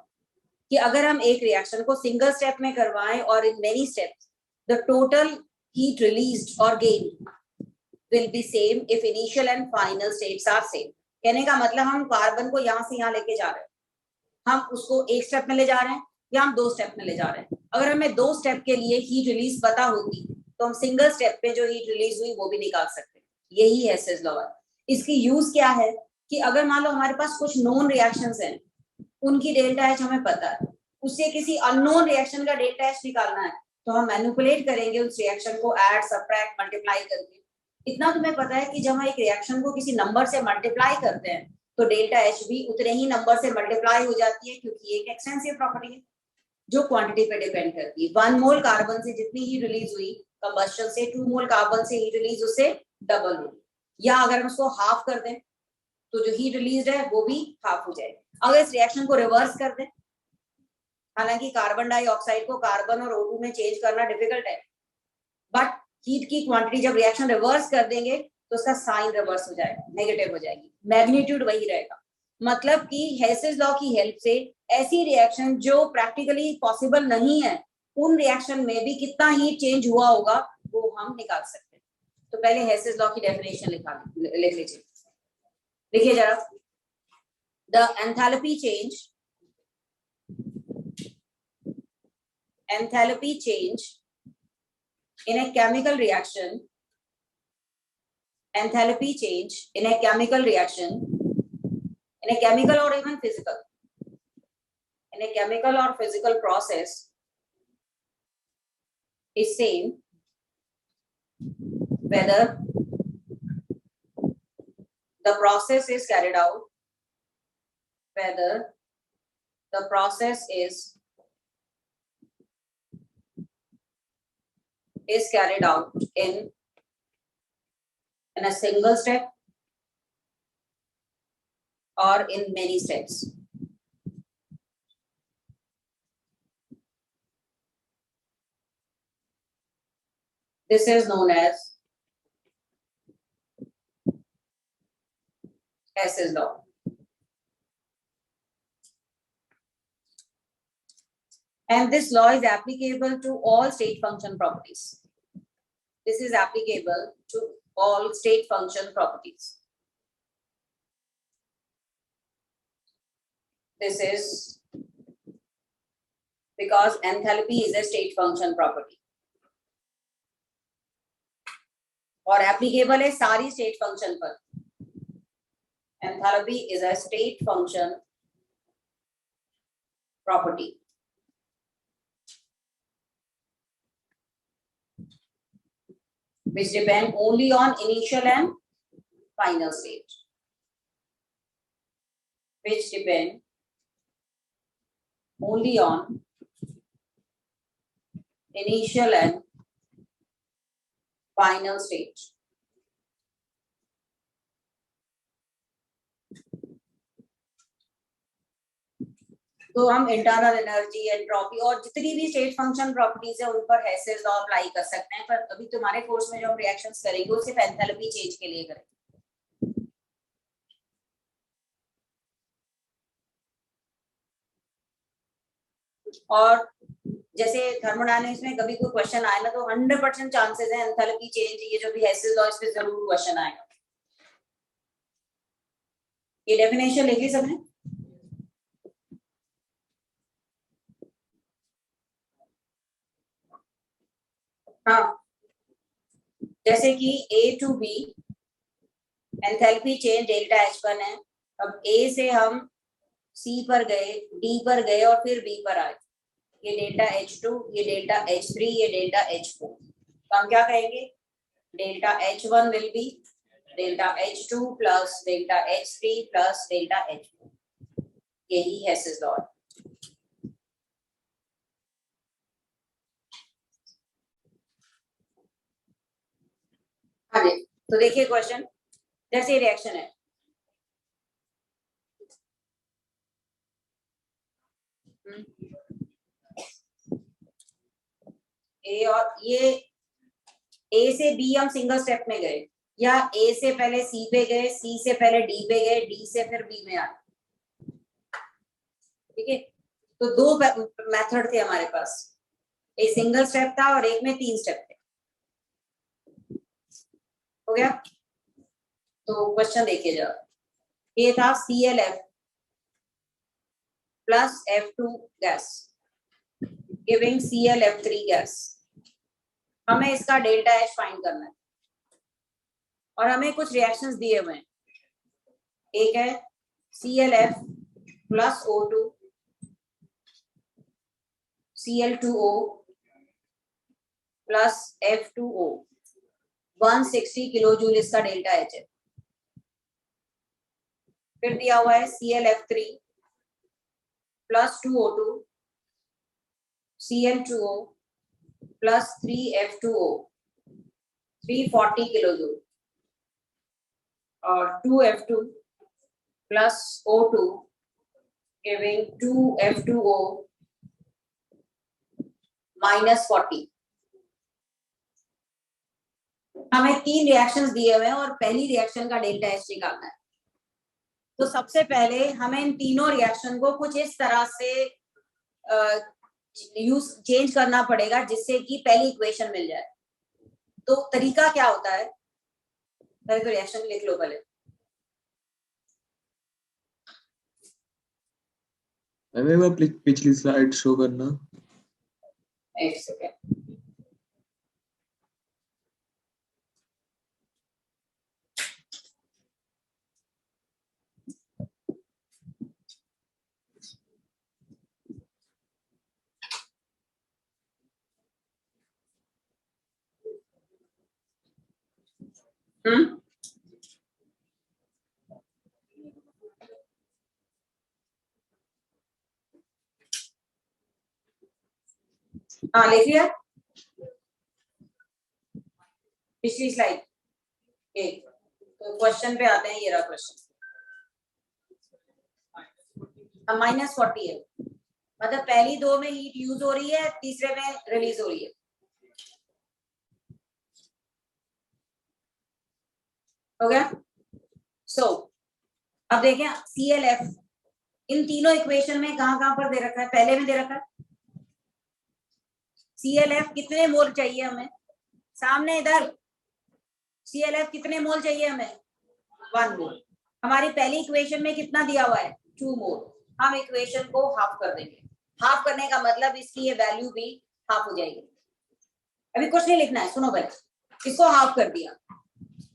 कि अगर हम एक रिएक्शन को सिंगल स्टेप में करवाएं और in many steps, the total heat released और gain will be same if initial and final states are same। कहने का मतलब हम कार्बन को यहाँ से यहाँ लेके जा रहे हैं, हम उसको 1 स्टेप में ले जा रहे हैं या हम 2 स्टेप में ले जा रहे हैं। अगर हमें 2 स्टेप के लिए हीट रिलीज पता होती तो हम सिंगल स्टेप पे जो हीट रिलीज हुई वो भी निकाल सकते। यही हेसेस लॉ है। इसकी यूज क्या है कि अगर मान लो हमारे पास कुछ नोन रिएक्शंस हैं, उनकी डेल्टा H हमें पता है, उससे किसी अननोन रिएक्शन का डेल्टा H निकालना है तो हम मैनिपुलेट करेंगे उस रिएक्शन को, ऐड सब्ट्रैक्ट मल्टीप्लाई करके। इतना तुम्हें पता है कि जब हम एक रिएक्शन को किसी नंबर से मल्टीप्लाई करते हैं तो डेल्टा H भी उतने ही नंबर से मल्टीप्लाई हो जाती है, क्योंकि एक एक्सटेंसिव प्रॉपर्टी है जो क्वांटिटी पे डिपेंड करती है। 1 मोल कार्बन से जितनी हीट रिलीज हुई कंबस्शन से, 2 मोल कार्बन से हीट रिलीज उससे डबल हुई, या अगर हम उसको हाफ कर दें तो जो हीट रिलीज है वो भी हाफ हो जाएगी। अगर इस रिएक्शन को रिवर्स कर दें, हालांकि कार्बन डाइऑक्साइड को कार्बन और O2 में चेंज करना डिफिकल्ट है, बट हीट की क्वांटिटी जब रिएक्शन रिवर्स कर देंगे तो उसका साइन रिवर्स हो जाएगा, नेगेटिव हो जाएगी, मैग्नीट्यूड वही रहेगा। मतलब कि हेसेस लॉ की हेल्प से ऐसी रिएक्शन जो प्रैक्टिकली पॉसिबल नहीं है, उन रिएक्शन में भी कितना हीट चेंज हुआ होगा वो हम निकाल सकते हैं। तो पहले हेसेस लॉ की डेफिनेशन लिख लीजिए, लिखिए जरा। The enthalpy change in a chemical reaction, enthalpy change in a chemical reaction, in a chemical or even physical, in a chemical or physical process is same whether the process is carried out, whether the process is carried out in a single step or in many steps. This is known as Hess's law. And this law is applicable to all state function properties. This is applicable to all state function properties. This is because enthalpy is a state function property. और applicable है सारी state function पर। Enthalpy is a state function property. which depend only on initial and final state, which depend only on initial and final state. तो हम internal energy, entropy और जितनी भी state function properties है उन पर हेसेस लॉ अप्लाई कर सकते हैं, पर अभी तुम्हारे कोर्स में जो हम रिएक्शंस करेंगे वो सिर्फ एंथैल्पी चेंज के लिए करेंगे। और जैसे थर्मोडायनेमिक्स में कभी कोई क्वेश्चन आए ना तो 100% चांसेस है एंथैल्पी चेंज, ये जो भी हेसेस लॉ, इस पे जरूर क्वेश्चन आएगा। ये डेफिनेशन लिख ली सबने? हाँ, जैसे कि A to B enthalpy change delta H1 है। अब A से हम C पर गए, D पर गए और फिर B पर आए, ये डेल्टा H2, ये डेल्टा H3, ये डेल्टा H4। तो हम क्या कहेंगे? Delta H1 will B delta H2 plus delta H3 plus delta H4। यही हेसेस लॉ। हाँ जी, तो देखिए क्वेश्चन, जैसे रिएक्शन है ए, और ये A से B हम सिंगल स्टेप में गए, या A से पहले C पे गए, C से पहले D पे गए, D से फिर B में आए। ठीक है, तो दो मेथड थे हमारे पास, एक सिंगल स्टेप था और एक में 3 स्टेप थे। हो गया? तो क्वेश्चन देखिए जरा, ये था ClF plus F2 gas giving ClF3 gas. हमें इसका डेल्टा H फाइंड करना है और हमें कुछ रिएक्शंस दिए हुए हैं। एक है ClF plus O2 Cl2O plus F2O, 160 kilo joule इसका डेल्टा H है। फिर दिया हुआ है ClF3 plus 2O2 Cl2O plus 3F2O, 340 kilo joule, और 2F2 plus O2 giving 2F2O minus 40। हमें 3 रिएक्शंस दिए हुए हैं और पहली रिएक्शन का डेल्टा H निकालना है। तो सबसे पहले हमें इन तीनों रिएक्शन को कुछ इस तरह से चेंज करना पड़ेगा जिससे कि पहली इक्वेशन मिल जाए। तो तरीका क्या होता है? पहले तो रिएक्शन लिख लो पहले। हमें पिछली स्लाइड शो करना। एक सेकेंड। हाँ, लिख लिया पिछली स्लाइड। एक तो क्वेश्चन पे आते हैं, ये रहा क्वेश्चन। माइनस 40 है, मतलब पहली दो में हीट यूज हो रही है, तीसरे में रिलीज हो रही है। हो गया? सो अब देखें ClF इन तीनों इक्वेशन में कहां पर दे रखा है? पहले में दे रखा है। ClF कितने मोल चाहिए हमें? सामने इधर ClF कितने मोल चाहिए हमें? 1 मोल। हमारी पहली इक्वेशन में कितना दिया हुआ है? 2 मोल। हम इक्वेशन को हाफ कर देंगे। हाफ करने का मतलब इसकी ये वैल्यू भी हाफ हो जाएगी। अभी कुछ नहीं लिखना है, सुनो पहले। इसको हाफ कर दिया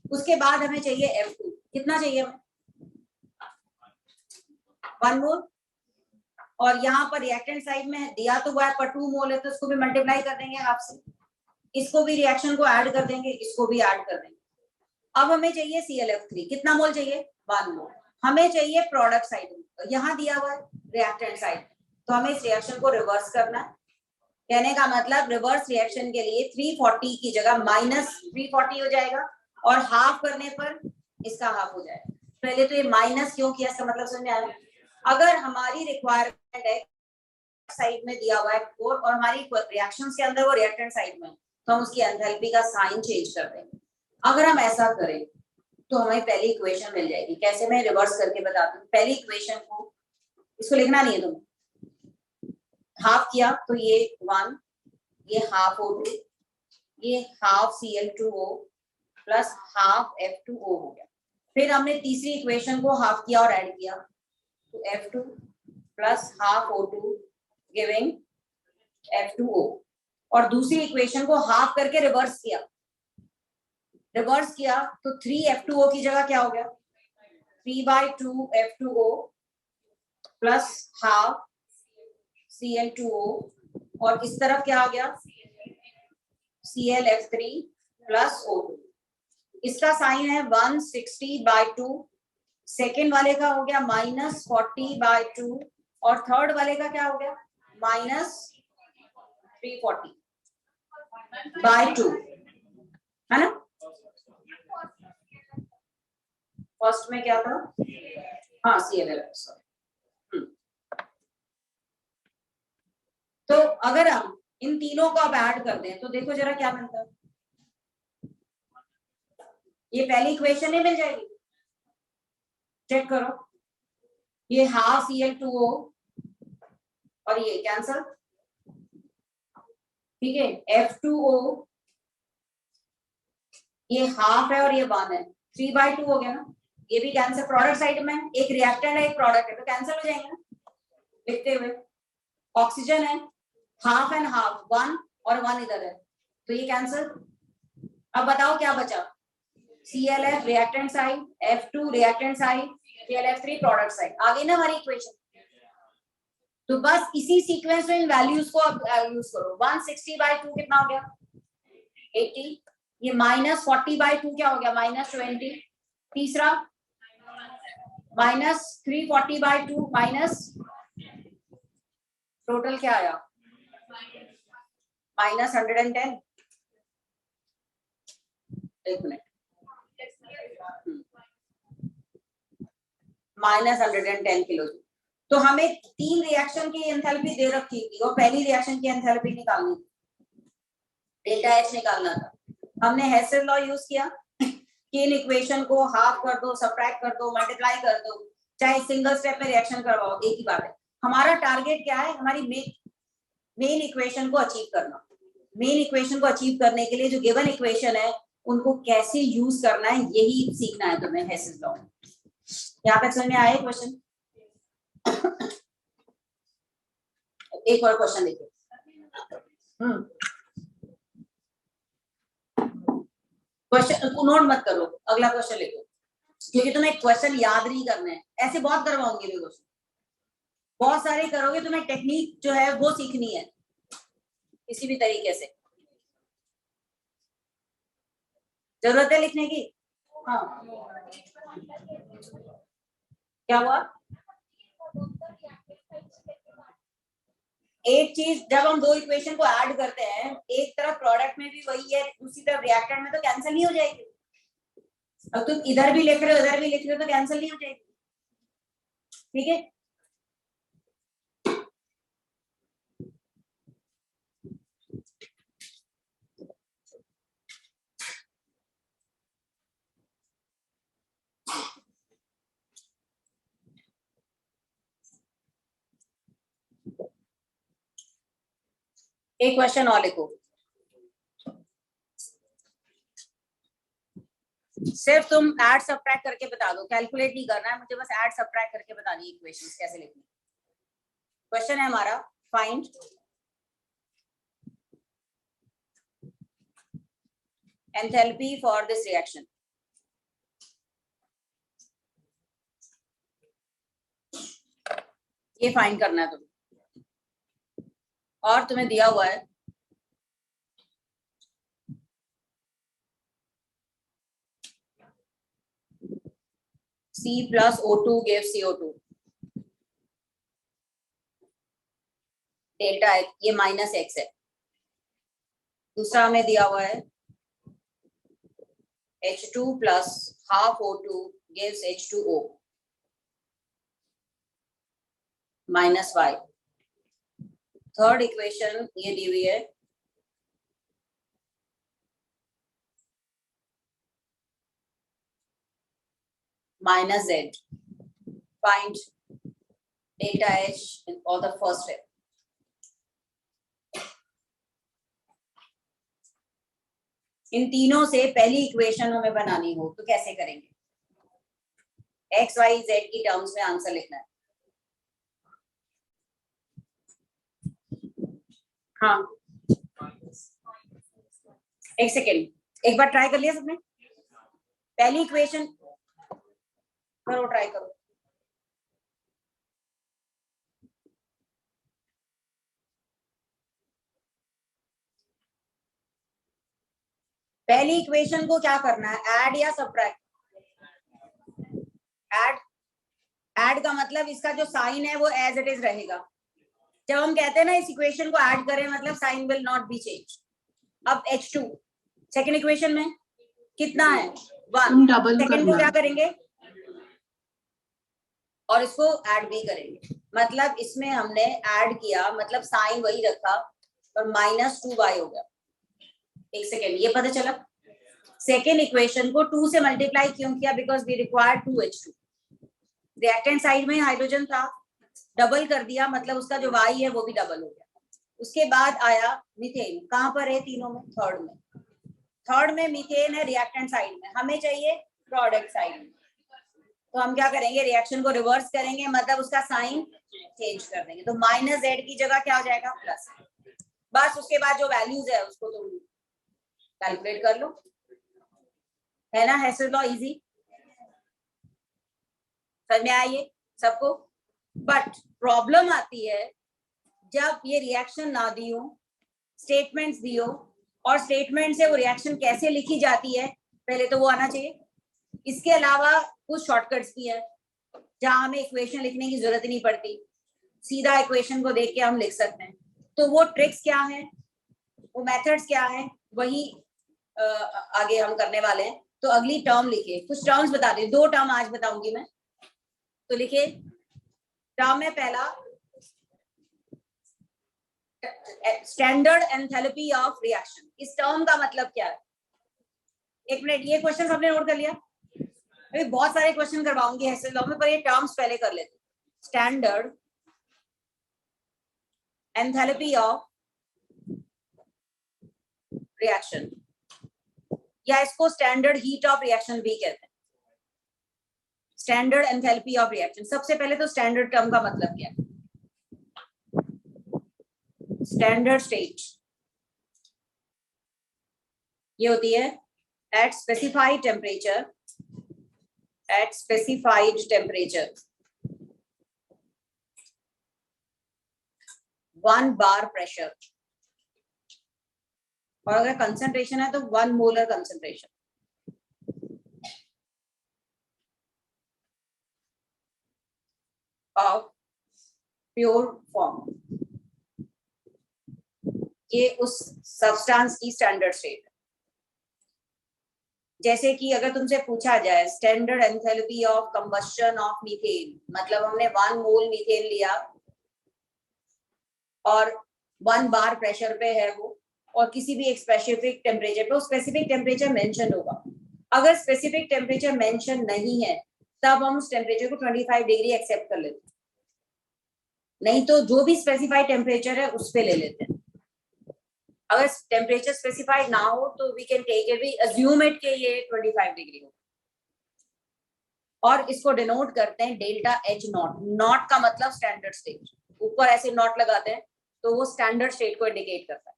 उसके बाद हमें चाहिए F2, कितना चाहिए हमें? 1 मोल, और यहाँ पर रिएक्टेंट साइड में दिया तो हुआ है पर 2 मोल है तो इसको भी मल्टीप्लाई कर देंगे हाफ से, इसको भी रिएक्शन को ऐड कर देंगे, इसको भी ऐड कर देंगे। अब हमें चाहिए ClF3, कितना मोल चाहिए? 1 मोल। हमें चाहिए प्रोडक्ट साइड, यहाँ दिया हुआ है रिएक्टेंट साइड, तो हमें इस रिएक्शन को रिवर्स करना है। कहने का मतलब रिवर्स रिएक्शन के लिए 340 की जगह -340 हो जाएगा, और हाफ करने पर इसका हाफ हो जाएगा। पहले तो ये माइनस क्यों किया, इसका मतलब समझ में आया? अगर हमारी रिक्वायरमेंट है साइड में दिया हुआ है 4 और हमारी रिएक्शन के अंदर वो रिएक्टेंट साइड में, तो हम उसकी एंथैल्पी का साइन चेंज कर देंगे। अगर हम ऐसा करें तो हमें पहली इक्वेशन मिल जाएगी। कैसे, मैं रिवर्स करके बताती हूँ। पहली इक्वेशन को, इसको लिखना नहीं है तुम्हें, हाफ किया तो ये 1, ये हाफ O2, ये half Cl2O plus half F2O हो गया। फिर हमने तीसरी इक्वेशन को हाफ किया और ऐड किया, तो F2 plus half O2 giving F2O, और दूसरी इक्वेशन को हाफ करके रिवर्स किया तो 3F2O की जगह क्या हो गया? 3/2 F2O प्लस हाफ Cl2O, और इस तरफ क्या आ गया? ClF3 plus O2। इसका साइन है 160/2, सेकेंड वाले का हो गया -40/2, और थर्ड वाले का क्या हो गया? -340/2, है ना? फर्स्ट में क्या था? हाँ, ClF, सॉरी। तो अगर हम इन तीनों को अब ऐड कर दें तो देखो जरा क्या बनता है। ये पहली इक्वेशन ही मिल जाएगी, चेक करो, ये हाफ Cl2O और ये कैंसल, ठीक है। F2O ये हाफ है और ये 1 है, 3/2 हो गया ना, ये भी कैंसिल। प्रोडक्ट साइड में एक रिएक्टेंट है एक प्रोडक्ट है, तो कैंसिल हो जाएंगे ना लिखते हुए। ऑक्सीजन है, हाफ एंड हाफ, 1 और 1 इधर है, तो ये कैंसिल। अब बताओ क्या बचा? ClF reactant side, F2 reactant side, ClF3 product side. आ गई ना हमारी इक्वेशन? तो बस इसी सीक्वेंस में इन वैल्यूज को अब यूज करो। 160/2 कितना हो गया? 80। ये -40/2 क्या हो गया? -20। तीसरा -340/2 माइनस, टोटल क्या आया? -110। एक मिनट, -110 किलो। तो हमें 3 रिएक्शन की एंथैल्पी दे रखी थी और पहली रिएक्शन की एंथैल्पी निकालनी थी, डेल्टा H निकालना था। हमने हेसेल लॉ यूज किया कि इन इक्वेशन को हाफ कर दो, सबट्रैक्ट कर दो, मल्टीप्लाई कर दो, चाहे सिंगल स्टेप में रिएक्शन करवाओ, एक ही बात है। हमारा टारगेट क्या है? हमारी मेन इक्वेशन को अचीव करना। मेन इक्वेशन को अचीव करने के लिए जो गिवन इक्वेशन है उनको कैसे यूज करना है, यही सीखना है तुम्हें हेसेल लॉ में। यहाँ तक समझ में आया क्वेश्चन? एक और क्वेश्चन देखो। क्वेश्चन नोट मत करो, अगला क्वेश्चन लिखो, क्योंकि तुम्हें क्वेश्चन याद नहीं करने हैं। ऐसे बहुत करवाऊंगी मैं क्वेश्चन, बहुत सारे करोगे, तुम्हें टेक्निक जो है वो सीखनी है किसी भी तरीके से। जरूरत है लिखने की? हाँ, क्या हुआ? एक चीज, जब हम 2 इक्वेशन को ऐड करते हैं, एक तरफ प्रोडक्ट में भी वही है, दूसरी तरफ रिएक्टेंट में, तो कैंसिल नहीं हो जाएगी। अब तुम इधर भी लिख रहे हो इधर भी लिख रहे हो तो कैंसिल नहीं हो जाएगी, ठीक है। एक क्वेश्चन और लिखो, सिर्फ तुम ऐड सबट्रैक्ट करके बता दो, कैलकुलेट नहीं करना है मुझे, बस ऐड सबट्रैक्ट करके बतानी इक्वेशंस कैसे लिखनी। क्वेश्चन है हमारा, find enthalpy for this reaction. ये फाइंड करना है तुम्हें, और तुम्हें दिया हुआ है C plus O2 gives CO2 delta H, ये -x है। दूसरा हमें दिया हुआ है H2 plus half O2 gives H2O -y। Third equation ये दी हुई है -z। Find delta H for the first step। इन तीनों से पहली इक्वेशन हमें बनानी हो तो कैसे करेंगे? x, y, z की टर्म्स में आंसर लिखना है। हाँ, एक सेकेंड, एक बार ट्राई कर लिया सबने? पहली इक्वेशन करो, ट्राई करो। पहली इक्वेशन को क्या करना है, ऐड या सब्ट्रैक्ट? ऐड। ऐड का मतलब इसका जो साइन है वो एज इट इज रहेगा। जब हम कहते हैं ना इस इक्वेशन को ऐड करें, मतलब sign will not be change. अब H2 सेकेंड इक्वेशन में कितना है? 1। सेकेंड को क्या करेंगे? और इसको ऐड भी करेंगे, मतलब इसमें हमने ऐड किया, मतलब साइन वही रखा और -2y हो गया। एक सेकेंड, ये पता चला? सेकेंड इक्वेशन को 2 से मल्टीप्लाई क्यों किया? Because we require 2H2। Reactant side में हाइड्रोजन था, डबल कर दिया, मतलब उसका जो y है वो भी डबल हो गया। उसके बाद आया मीथेन। कहां पर है तीनों में? थर्ड में। थर्ड में मीथेन है रिएक्टेंट साइड में, हमें चाहिए प्रोडक्ट साइड में। तो हम क्या करेंगे? रिएक्शन को रिवर्स करेंगे, मतलब उसका साइन चेंज कर देंगे। तो -z की जगह क्या हो जाएगा? प्लस। बस उसके बाद जो वैल्यूज है उसको तुम कैलकुलेट कर लो, है ना? हेसेल लॉ इजी, समझ में आइए सबको। बट प्रॉब्लम आती है जब ये रिएक्शन ना दी हो, स्टेटमेंट्स दी हो, और स्टेटमेंट से वो रिएक्शन कैसे लिखी जाती है पहले तो वो आना चाहिए। इसके अलावा कुछ शॉर्टकट्स भी है जहां हमें इक्वेशन लिखने की जरूरत ही नहीं पड़ती, सीधा इक्वेशन को देख के हम लिख सकते हैं। तो वो ट्रिक्स क्या है, वो मेथड्स क्या है, वही आगे हम करने वाले हैं। तो अगली टर्म लिखिए, कुछ टर्म्स बता दें, 2 टर्म आज बताऊंगी मैं। तो लिखिए, टर्म है पहला स्टैंडर्ड एंथैल्पी ऑफ रिएक्शन। इस टर्म का मतलब क्या है? एक मिनट, ये क्वेश्चन आपने नोट कर लिया? अभी बहुत सारे क्वेश्चन करवाऊंगी हेसेल लॉ में, पर ये टर्म्स पहले कर लेते। स्टैंडर्ड एंथैल्पी ऑफ रिएक्शन, या इसको स्टैंडर्ड हीट ऑफ रिएक्शन भी कहते हैं। Standard enthalpy of reaction. सबसे पहले तो स्टैंडर्ड टर्म का मतलब क्या है? स्टैंडर्ड स्टेट ये होती है eight specified temperature, eight specified temperature 1 बार प्रेशर, और अगर कंसंट्रेशन है तो 1 molar concentration. Of pure form, ये उस सब्सटेंस की स्टैंडर्ड स्टेट है। जैसे कि अगर तुमसे पूछा जाए standard enthalpy of combustion of methane, मतलब हमने 1 मोल मीथेन लिया और 1 बार प्रेशर पे है वो, और किसी भी एक स्पेसिफिक टेम्परेचर पे, स्पेसिफिक टेम्परेचर मेंशन होगा। अगर स्पेसिफिक टेम्परेचर मेंशन नहीं है तब हम उस टेम्परेचर को 25 डिग्री एक्सेप्ट कर लेते हैं, नहीं तो जो भी स्पेसिफाइड टेम्परेचर है उस पे ले लेते हैं। अगर टेम्परेचर स्पेसिफाइड ना हो तो we can take it, we assume it के ये 25 डिग्री हो, और इसको डिनोट करते हैं डेल्टा H नॉट। नॉट का मतलब स्टैंडर्ड स्टेट, ऊपर ऐसे नॉट लगाते हैं तो वो स्टैंडर्ड स्टेट को इंडिकेट करता है,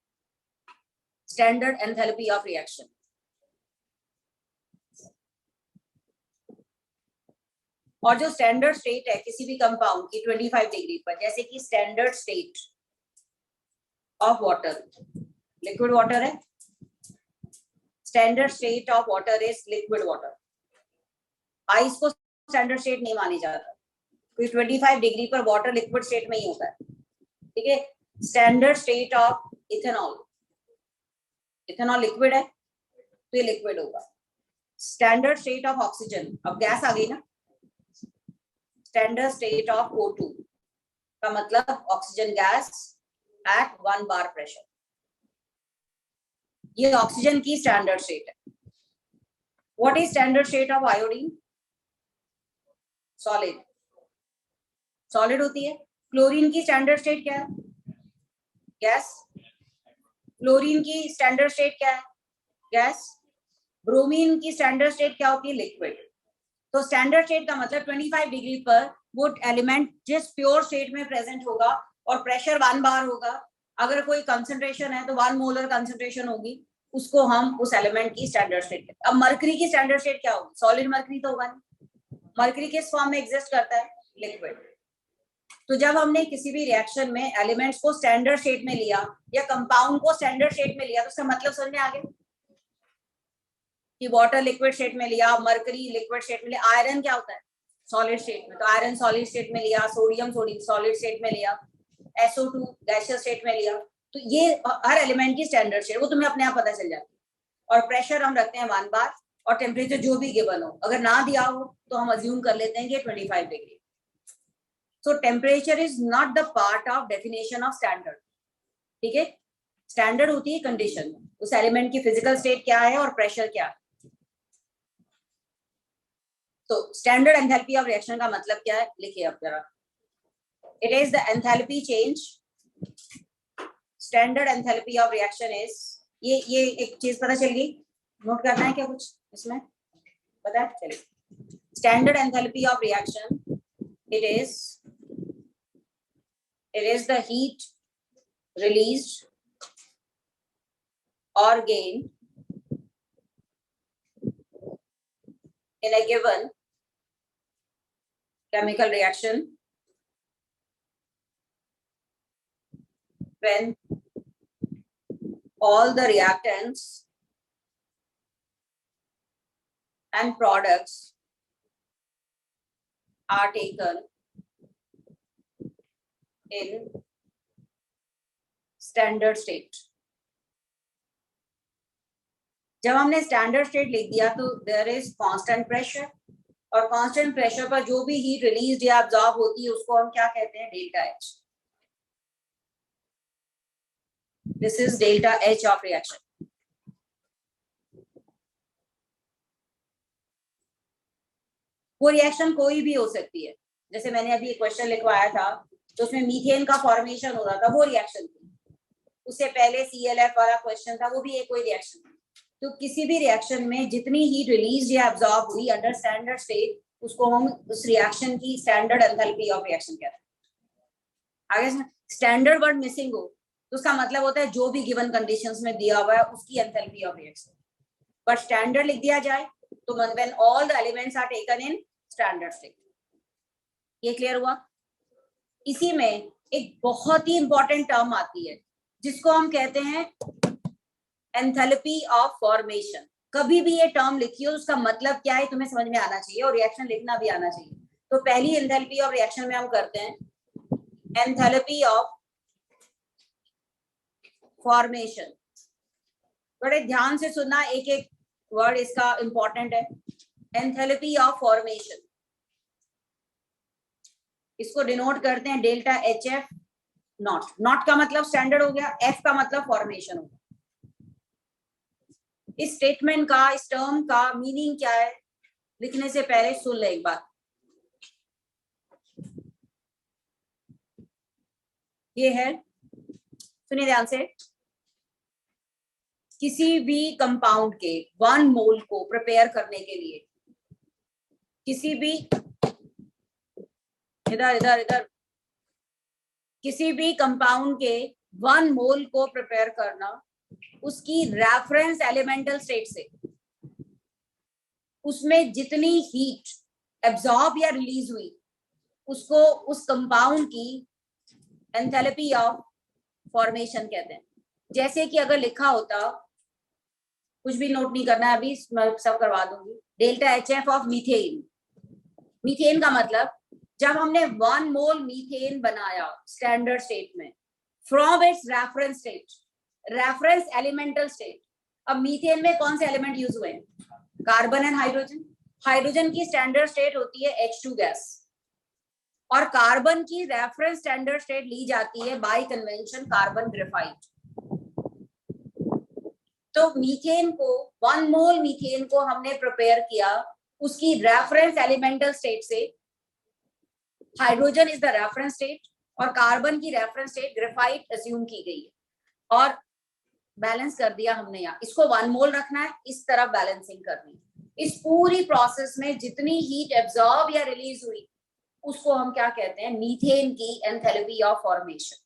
स्टैंडर्ड एंथैल्पी ऑफ रिएक्शन। और जो स्टैंडर्ड स्टेट है किसी भी कंपाउंड की 25 डिग्री पर, जैसे कि standard state of water, liquid water है, standard state of water is liquid water. Ice को स्टैंडर्ड स्टेट नहीं मानी जाता, क्योंकि 25 डिग्री पर वाटर लिक्विड स्टेट में ही होता है, ठीक है। Standard state of ethanol, ethanol liquid है तो ये लिक्विड होगा। स्टैंडर्ड स्टेट ऑफ ऑक्सीजन, अब गैस आ गई ना, स्टैंडर्ड स्टेट ऑफ O2 का मतलब oxygen gas at 1 bar pressure, ये ऑक्सीजन की स्टैंडर्ड स्टेट है। What is standard state of iodine? Solid, solid होती है। क्लोरीन की स्टैंडर्ड स्टेट क्या है? गैस। क्लोरीन की स्टैंडर्ड स्टेट क्या है? गैस। ब्रोमीन की स्टैंडर्ड स्टेट क्या होती है? लिक्विड। तो स्टैंडर्ड स्टेट का मतलब 25 डिग्री पर वो एलिमेंट जिस प्योर स्टेट में प्रेजेंट होगा और प्रेशर 1 बार होगा, अगर कोई कंसंट्रेशन है तो 1 मोलर कंसंट्रेशन होगी, उसको हम उस एलिमेंट की स्टैंडर्ड स्टेट। अब मरकरी की स्टैंडर्ड स्टेट क्या होगी? सॉलिड मरकरी तो होगा नहीं, मरकरी किस फॉर्म में एग्जिस्ट करता है? लिक्विड। तो जब हमने किसी भी रिएक्शन में एलिमेंट्स को स्टैंडर्ड स्टेट में लिया या कंपाउंड को स्टैंडर्ड स्टेट में लिया, तो उसका मतलब समझ में आ गया कि वाटर लिक्विड स्टेट में लिया, मरकरी लिक्विड स्टेट में लिया, आयरन क्या होता है? सॉलिड स्टेट में, तो आयरन सॉलिड स्टेट में लिया, सोडियम सॉलिड स्टेट में लिया, SO2 गैसियस स्टेट में लिया। तो ये हर एलिमेंट की स्टैंडर्ड स्टेट वो तुम्हें अपने आप पता चल जाती है। और प्रेशर हम रखते हैं 1 बार, और टेम्परेचर जो भी गिवन हो, अगर ना दिया हो तो हम अज्यूम कर लेते हैं कि 25 degree. So temperature is not the part of definition of standard, ठीक है। स्टैंडर्ड होती है कंडीशन, उस एलिमेंट की फिजिकल स्टेट क्या है और प्रेशर क्या है। तो स्टैंडर्ड एंथैल्पी ऑफ रिएक्शन का मतलब क्या है, लिखिए अब जरा। It is the enthalpy change, standard enthalpy of reaction is, ये एक चीज पता चल गई, नोट करना है क्या कुछ इसमें, पता है? चलिए, standard enthalpy of reaction, it is the heat released or gained in a given chemical reaction when all the reactants and products are taken in standard state. जब हमने स्टैंडर्ड स्टेट लिख दिया तो देयर इज कांस्टेंट प्रेशर, और constant pressure पर जो भी heat release या अब्सॉर्ब होती है उसको हम क्या कहते हैं? Delta H. This is delta H of reaction. वो रिएक्शन कोई भी हो सकती है, जैसे मैंने अभी एक क्वेश्चन लिखवाया था तो उसमें मीथेन का फॉर्मेशन हो रहा था, वो रिएक्शन थी। उससे पहले CLF वाला क्वेश्चन था, वो भी एक कोई रिएक्शन थी। तो किसी भी रिएक्शन में जितनी हीट रिलीज या अब्सॉर्ब हुई अंडर स्टैंडर्ड स्टेट, उसको हम उस रिएक्शन की स्टैंडर्ड एंथैल्पी ऑफ रिएक्शन कहते हैं। आगे स्टैंडर्ड वर्ड मिसिंग हो तो उसका मतलब होता है जो भी गिवन कंडीशंस में दिया हुआ है उसकी enthalpy of reaction. But standard लिख दिया जाए तो when all the elements are taken in standard state. ये क्लियर हुआ? इसी में एक बहुत ही इंपॉर्टेंट टर्म आती है जिसको हम कहते हैं एंथैल्पी ऑफ फॉर्मेशन। कभी भी ये टर्म लिखिए उसका मतलब क्या है तुम्हें समझ में आना चाहिए और रिएक्शन लिखना भी आना चाहिए। तो पहली एंथैल्पी ऑफ रिएक्शन में हम करते हैं एंथैल्पी ऑफ फॉर्मेशन। बड़े ध्यान से सुनना, एक एक वर्ड इसका इंपॉर्टेंट है। एंथैल्पी ऑफ फॉर्मेशन, इसको डिनोट करते हैं डेल्टा HF नॉट। नॉट का मतलब स्टैंडर्ड हो गया, F का मतलब फॉर्मेशन हो गया। इस स्टेटमेंट का, इस टर्म का मीनिंग क्या है लिखने से पहले सुन ले एक बात। ये है, सुनिए ध्यान से। किसी भी कंपाउंड के 1 मोल को प्रिपेयर करने के लिए, किसी भी इधर किसी भी कंपाउंड के 1 मोल को प्रिपेयर करना उसकी रेफरेंस एलिमेंटल स्टेट से, उसमें जितनी हीट एब्जॉर्ब या रिलीज हुई उसको उस कंपाउंड की एंथैल्पी ऑफ फॉर्मेशन कहते हैं। जैसे कि अगर लिखा होता, कुछ भी नोट नहीं करना है अभी, मैं सब करवा दूंगी, delta HF of methane. Methane का मतलब जब हमने 1 मोल मीथेन बनाया स्टैंडर्ड स्टेट में from its reference state, reference elemental state. अब मीथेन में कौन से एलिमेंट यूज हुए हैं? Carbon and hydrogen. हाइड्रोजन की स्टैंडर्ड स्टेट होती है H2 गैस, और कार्बन की रेफरेंस स्टैंडर्ड स्टेट ली जाती है बाय कन्वेंशन कार्बन ग्रेफाइट। तो मीथेन को 1 मोल मीथेन को हमने प्रिपेयर किया, उसकी रेफरेंस एलिमेंटल स्टेट से hydrogen is the reference state और कार्बन की रेफरेंस स्टेट ग्रेफाइट अज्यूम की गई है और बैलेंस कर दिया हमने। यहाँ इसको 1 मोल रखना है, इस तरफ बैलेंसिंग करनी है। इस पूरी प्रोसेस में जितनी हीट एब्जॉर्ब या रिलीज हुई उसको हम क्या कहते हैं? मीथेन की enthalpy of formation.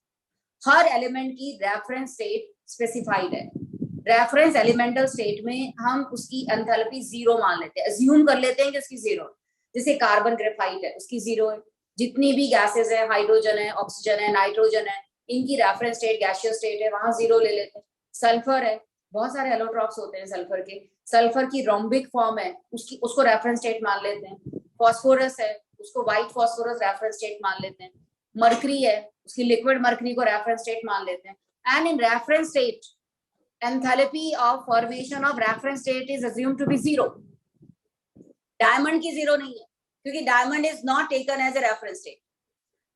Her element की रेफरेंस स्टेट स्पेसिफाइड है। रेफरेंस एलिमेंटल स्टेट में हम उसकी एंथैल्पी 0 मान लेते हैं, अज्यूम कर लेते हैं कि उसकी 0। जैसे कार्बन ग्रेफाइट है, उसकी 0 है। जितनी भी गैसेस है, हाइड्रोजन है, ऑक्सीजन है, नाइट्रोजन है, इनकी रेफरेंस स्टेट गैसियस स्टेट है, वहां 0 ले लेते हैं। सल्फर है, बहुत सारे एलोट्रॉप्स होते हैं सल्फर के, सल्फर की रोम्बिक फॉर्म है, उसको रेफरेंस स्टेट मान लेते हैं। फॉस्फोरस है, उसको व्हाइट फॉस्फोरस रेफरेंस स्टेट मान लेते हैं। मरकरी है, उसकी लिक्विड मरकरी को रेफरेंस स्टेट मान लेते हैं। And in reference state enthalpy of formation of reference state is assumed to be 0. Diamond की 0 नहीं है क्योंकि diamond is not taken as a reference state.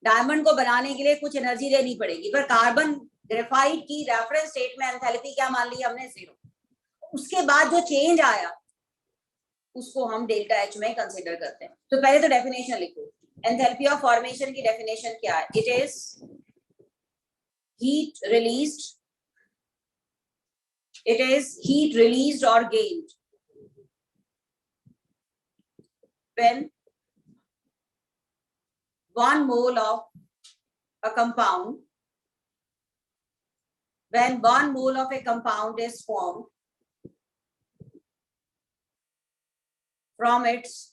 Diamond को बनाने के लिए कुछ एनर्जी देनी पड़ेगी, पर कार्बन ग्रेफाइट की रेफरेंस स्टेट में एंथैल्पी क्या मान ली हमने? 0। उसके बाद जो चेंज आया उसको हम डेल्टा H में कंसीडर करते हैं। तो पहले तो डेफिनेशन लिखो, एंथैल्पी ऑफ फॉर्मेशन की डेफिनेशन क्या है? It is heat released, it is heat released or gained when 1 mole of a compound, when 1 mole of a compound is formed from its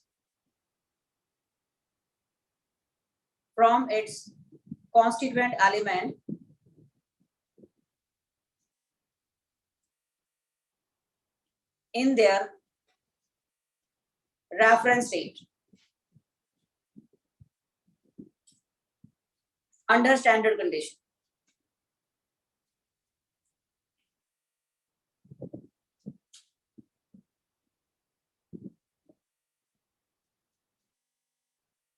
constituent element in their reference state under standard condition.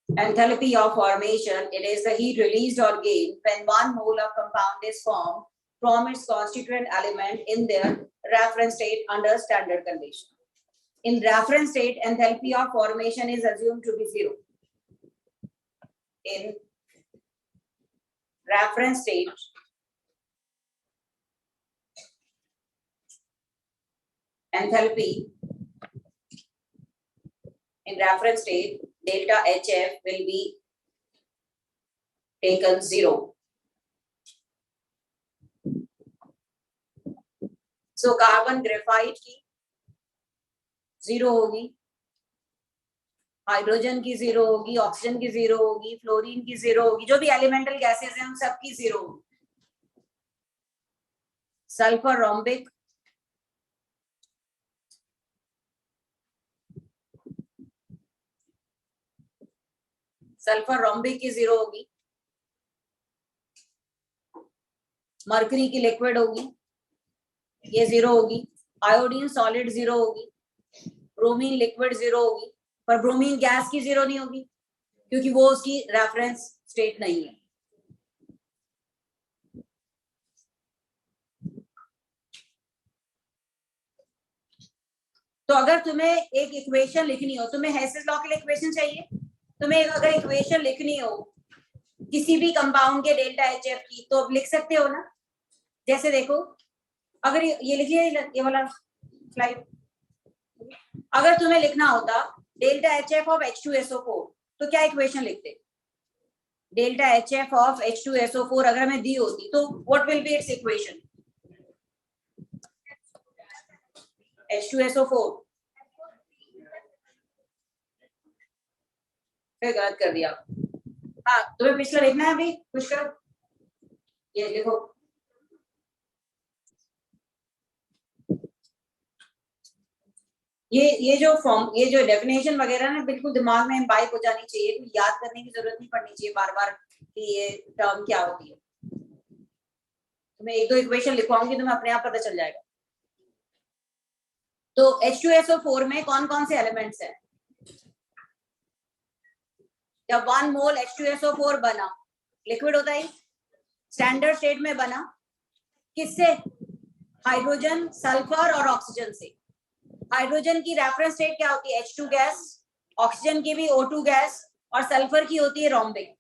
Enthalpy of formation, it is the heat released or gained when 1 mole of compound is formed from its constituent element in their reference state under standard condition. In reference state, enthalpy of formation is assumed to be 0. In reference state, enthalpy in reference state, delta HF will be taken 0. So carbon graphite की 0 होगी, hydrogen की 0 होगी, oxygen की 0 होगी, fluorine की 0 होगी, जो भी एलिमेंटल गैसेस हैं उन सबकी 0 होगी। सल्फर रोम्बिक, सल्फर रोम्बिक की 0 होगी, मरकरी की लिक्विड होगी, ये 0 होगी, आयोडीन सॉलिड 0 होगी, ब्रोमीन लिक्विड 0 होगी, पर ब्रोमीन गैस की 0 नहीं होगी क्योंकि वो उसकी रेफरेंस स्टेट नहीं है। तो अगर तुम्हें एक इक्वेशन लिखनी हो, तुम्हें हेसेस लॉ के लिए इक्वेशन चाहिए, तुम्हें अगर इक्वेशन लिखनी हो किसी भी कंपाउंड के डेल्टा HF की, तो लिख सकते हो ना। जैसे देखो, अगर ये लिखिए, ये वाला स्लाइड, अगर तुम्हें लिखना होता डेल्टा HF ऑफ H2SO4, तो क्या इक्वेशन लिखते? डेल्टा HF ऑफ H2SO4 अगर हमें दी होती तो what will be it's equation? H2SO4 फिर गलत कर दिया। हाँ, तुम्हें पिछला लिखना है अभी कुछ करो, ये लिखो। ये जो फॉर्म, ये जो डेफिनेशन वगैरह ना बिल्कुल दिमाग में इम्बाइब हो जानी चाहिए, तो याद करने की जरूरत नहीं पड़नी चाहिए बार बार कि ये टर्म क्या होती है। तो मैं एक दो इक्वेशन लिखवाऊंगी, तुम्हें अपने आप पता चल जाएगा। तो H2SO4 में कौन कौन से एलिमेंट्स हैं? जब 1 मोल H2SO4 बना, लिक्विड होता है, स्टैंडर्ड स्टेट में बना, किससे? हाइड्रोजन, सल्फर और ऑक्सीजन से। हाइड्रोजन की रेफरेंस स्टेट क्या होती है? H2 गैस, ऑक्सीजन की भी O2 गैस, और सल्फर की होती है रोम्बिक।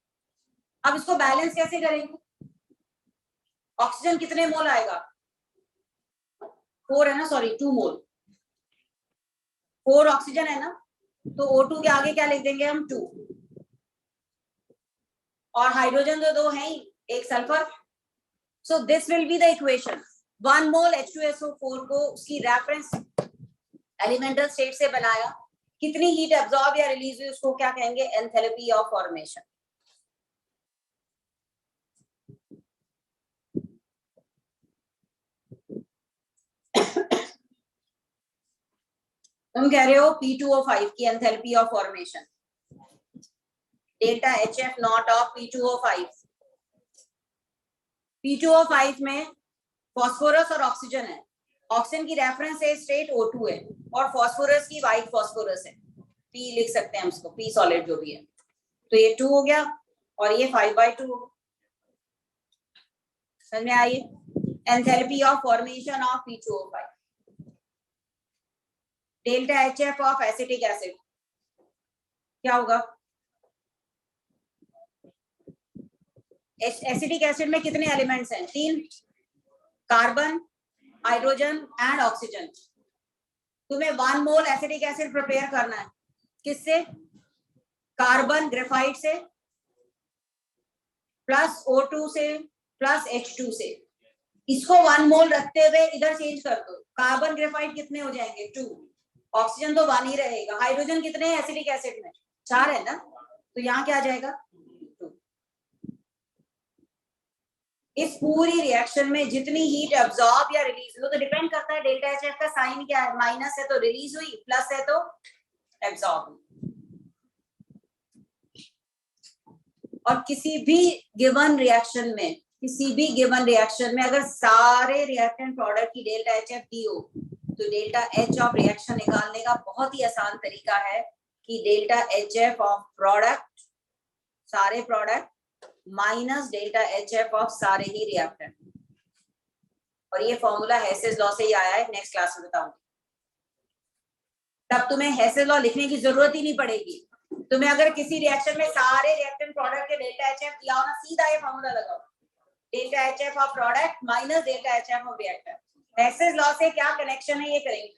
अब इसको बैलेंस कैसे करेंगे? ऑक्सीजन कितने मोल आएगा? 4 है ना, सॉरी 2 मोल। 4 ऑक्सीजन है ना, तो O2 के आगे क्या लिख देंगे हम? 2। और हाइड्रोजन तो 2 है ही, एक sulphur. So this will be the equation. 1 mole H2SO4 को उसकी रेफरेंस एलिमेंटल स्टेट से बनाया, कितनी हीट एब्जॉर्ब या रिलीज हुई उसको क्या कहेंगे? Enthalpy of formation. तुम कह रहे हो P2O5 की enthalpy of formation, delta HF not of P2O5। P2O5 में फॉस्फोरस और ऑक्सीजन है। ऑक्सीजन की रेफरेंस स्टेट O2 है और फॉस्फोरस की व्हाइट फॉस्फोरस है, P लिख सकते हैं हम इसको, P सॉलिड जो भी है। तो ये 2 हो गया और ये 5/2 हो गया। समझ में आई? Enthalpy of formation of P2O5। Delta HF of acetic acid क्या होगा? एसिटिक एसिड में कितने एलिमेंट्स हैं? 3, कार्बन, हाइड्रोजन एंड ऑक्सीजन। तुम्हें 1 मोल एसिटिक एसिड प्रिपेयर करना है, किससे? कार्बन ग्रेफाइट से, प्लस O2 से, प्लस H2 से। इसको 1 मोल रखते हुए इधर चेंज कर दो, कार्बन ग्रेफाइट कितने हो जाएंगे? 2। ऑक्सीजन तो 1 ही रहेगा। हाइड्रोजन कितने हैं एसिटिक एसिड में? 4 है ना, तो यहाँ क्या आ जाएगा? 2। इस पूरी रिएक्शन में जितनी हीट एब्जॉर्ब या रिलीज हो, तो डिपेंड करता है डेल्टा HF का साइन क्या है। माइनस है तो रिलीज हुई, प्लस है तो एब्जॉर्ब हुई। और किसी भी गिवन रिएक्शन में अगर सारे रिएक्टेंट प्रोडक्ट की डेल्टा HF दी हो, तो डेल्टा H ऑफ रिएक्शन निकालने का बहुत ही आसान तरीका है कि डेल्टा HF ऑफ प्रोडक्ट, सारे product, minus delta HF of सारे ही रिएक्टेंट। और ये फॉर्मूला हेसेस लॉ से ही आया है, नेक्स्ट क्लास में बताऊंगी। तब तुम्हें हेसेस लॉ लिखने की जरूरत ही नहीं पड़ेगी। तुम्हें अगर किसी रिएक्शन में सारे रिएक्टेंट प्रोडक्ट के डेल्टा HF दिया हो ना, सीधा ये फॉर्मूला लगाओ, delta HF of product minus delta HF of reactant. Hess's law से क्या कनेक्शन है ये करेंगे।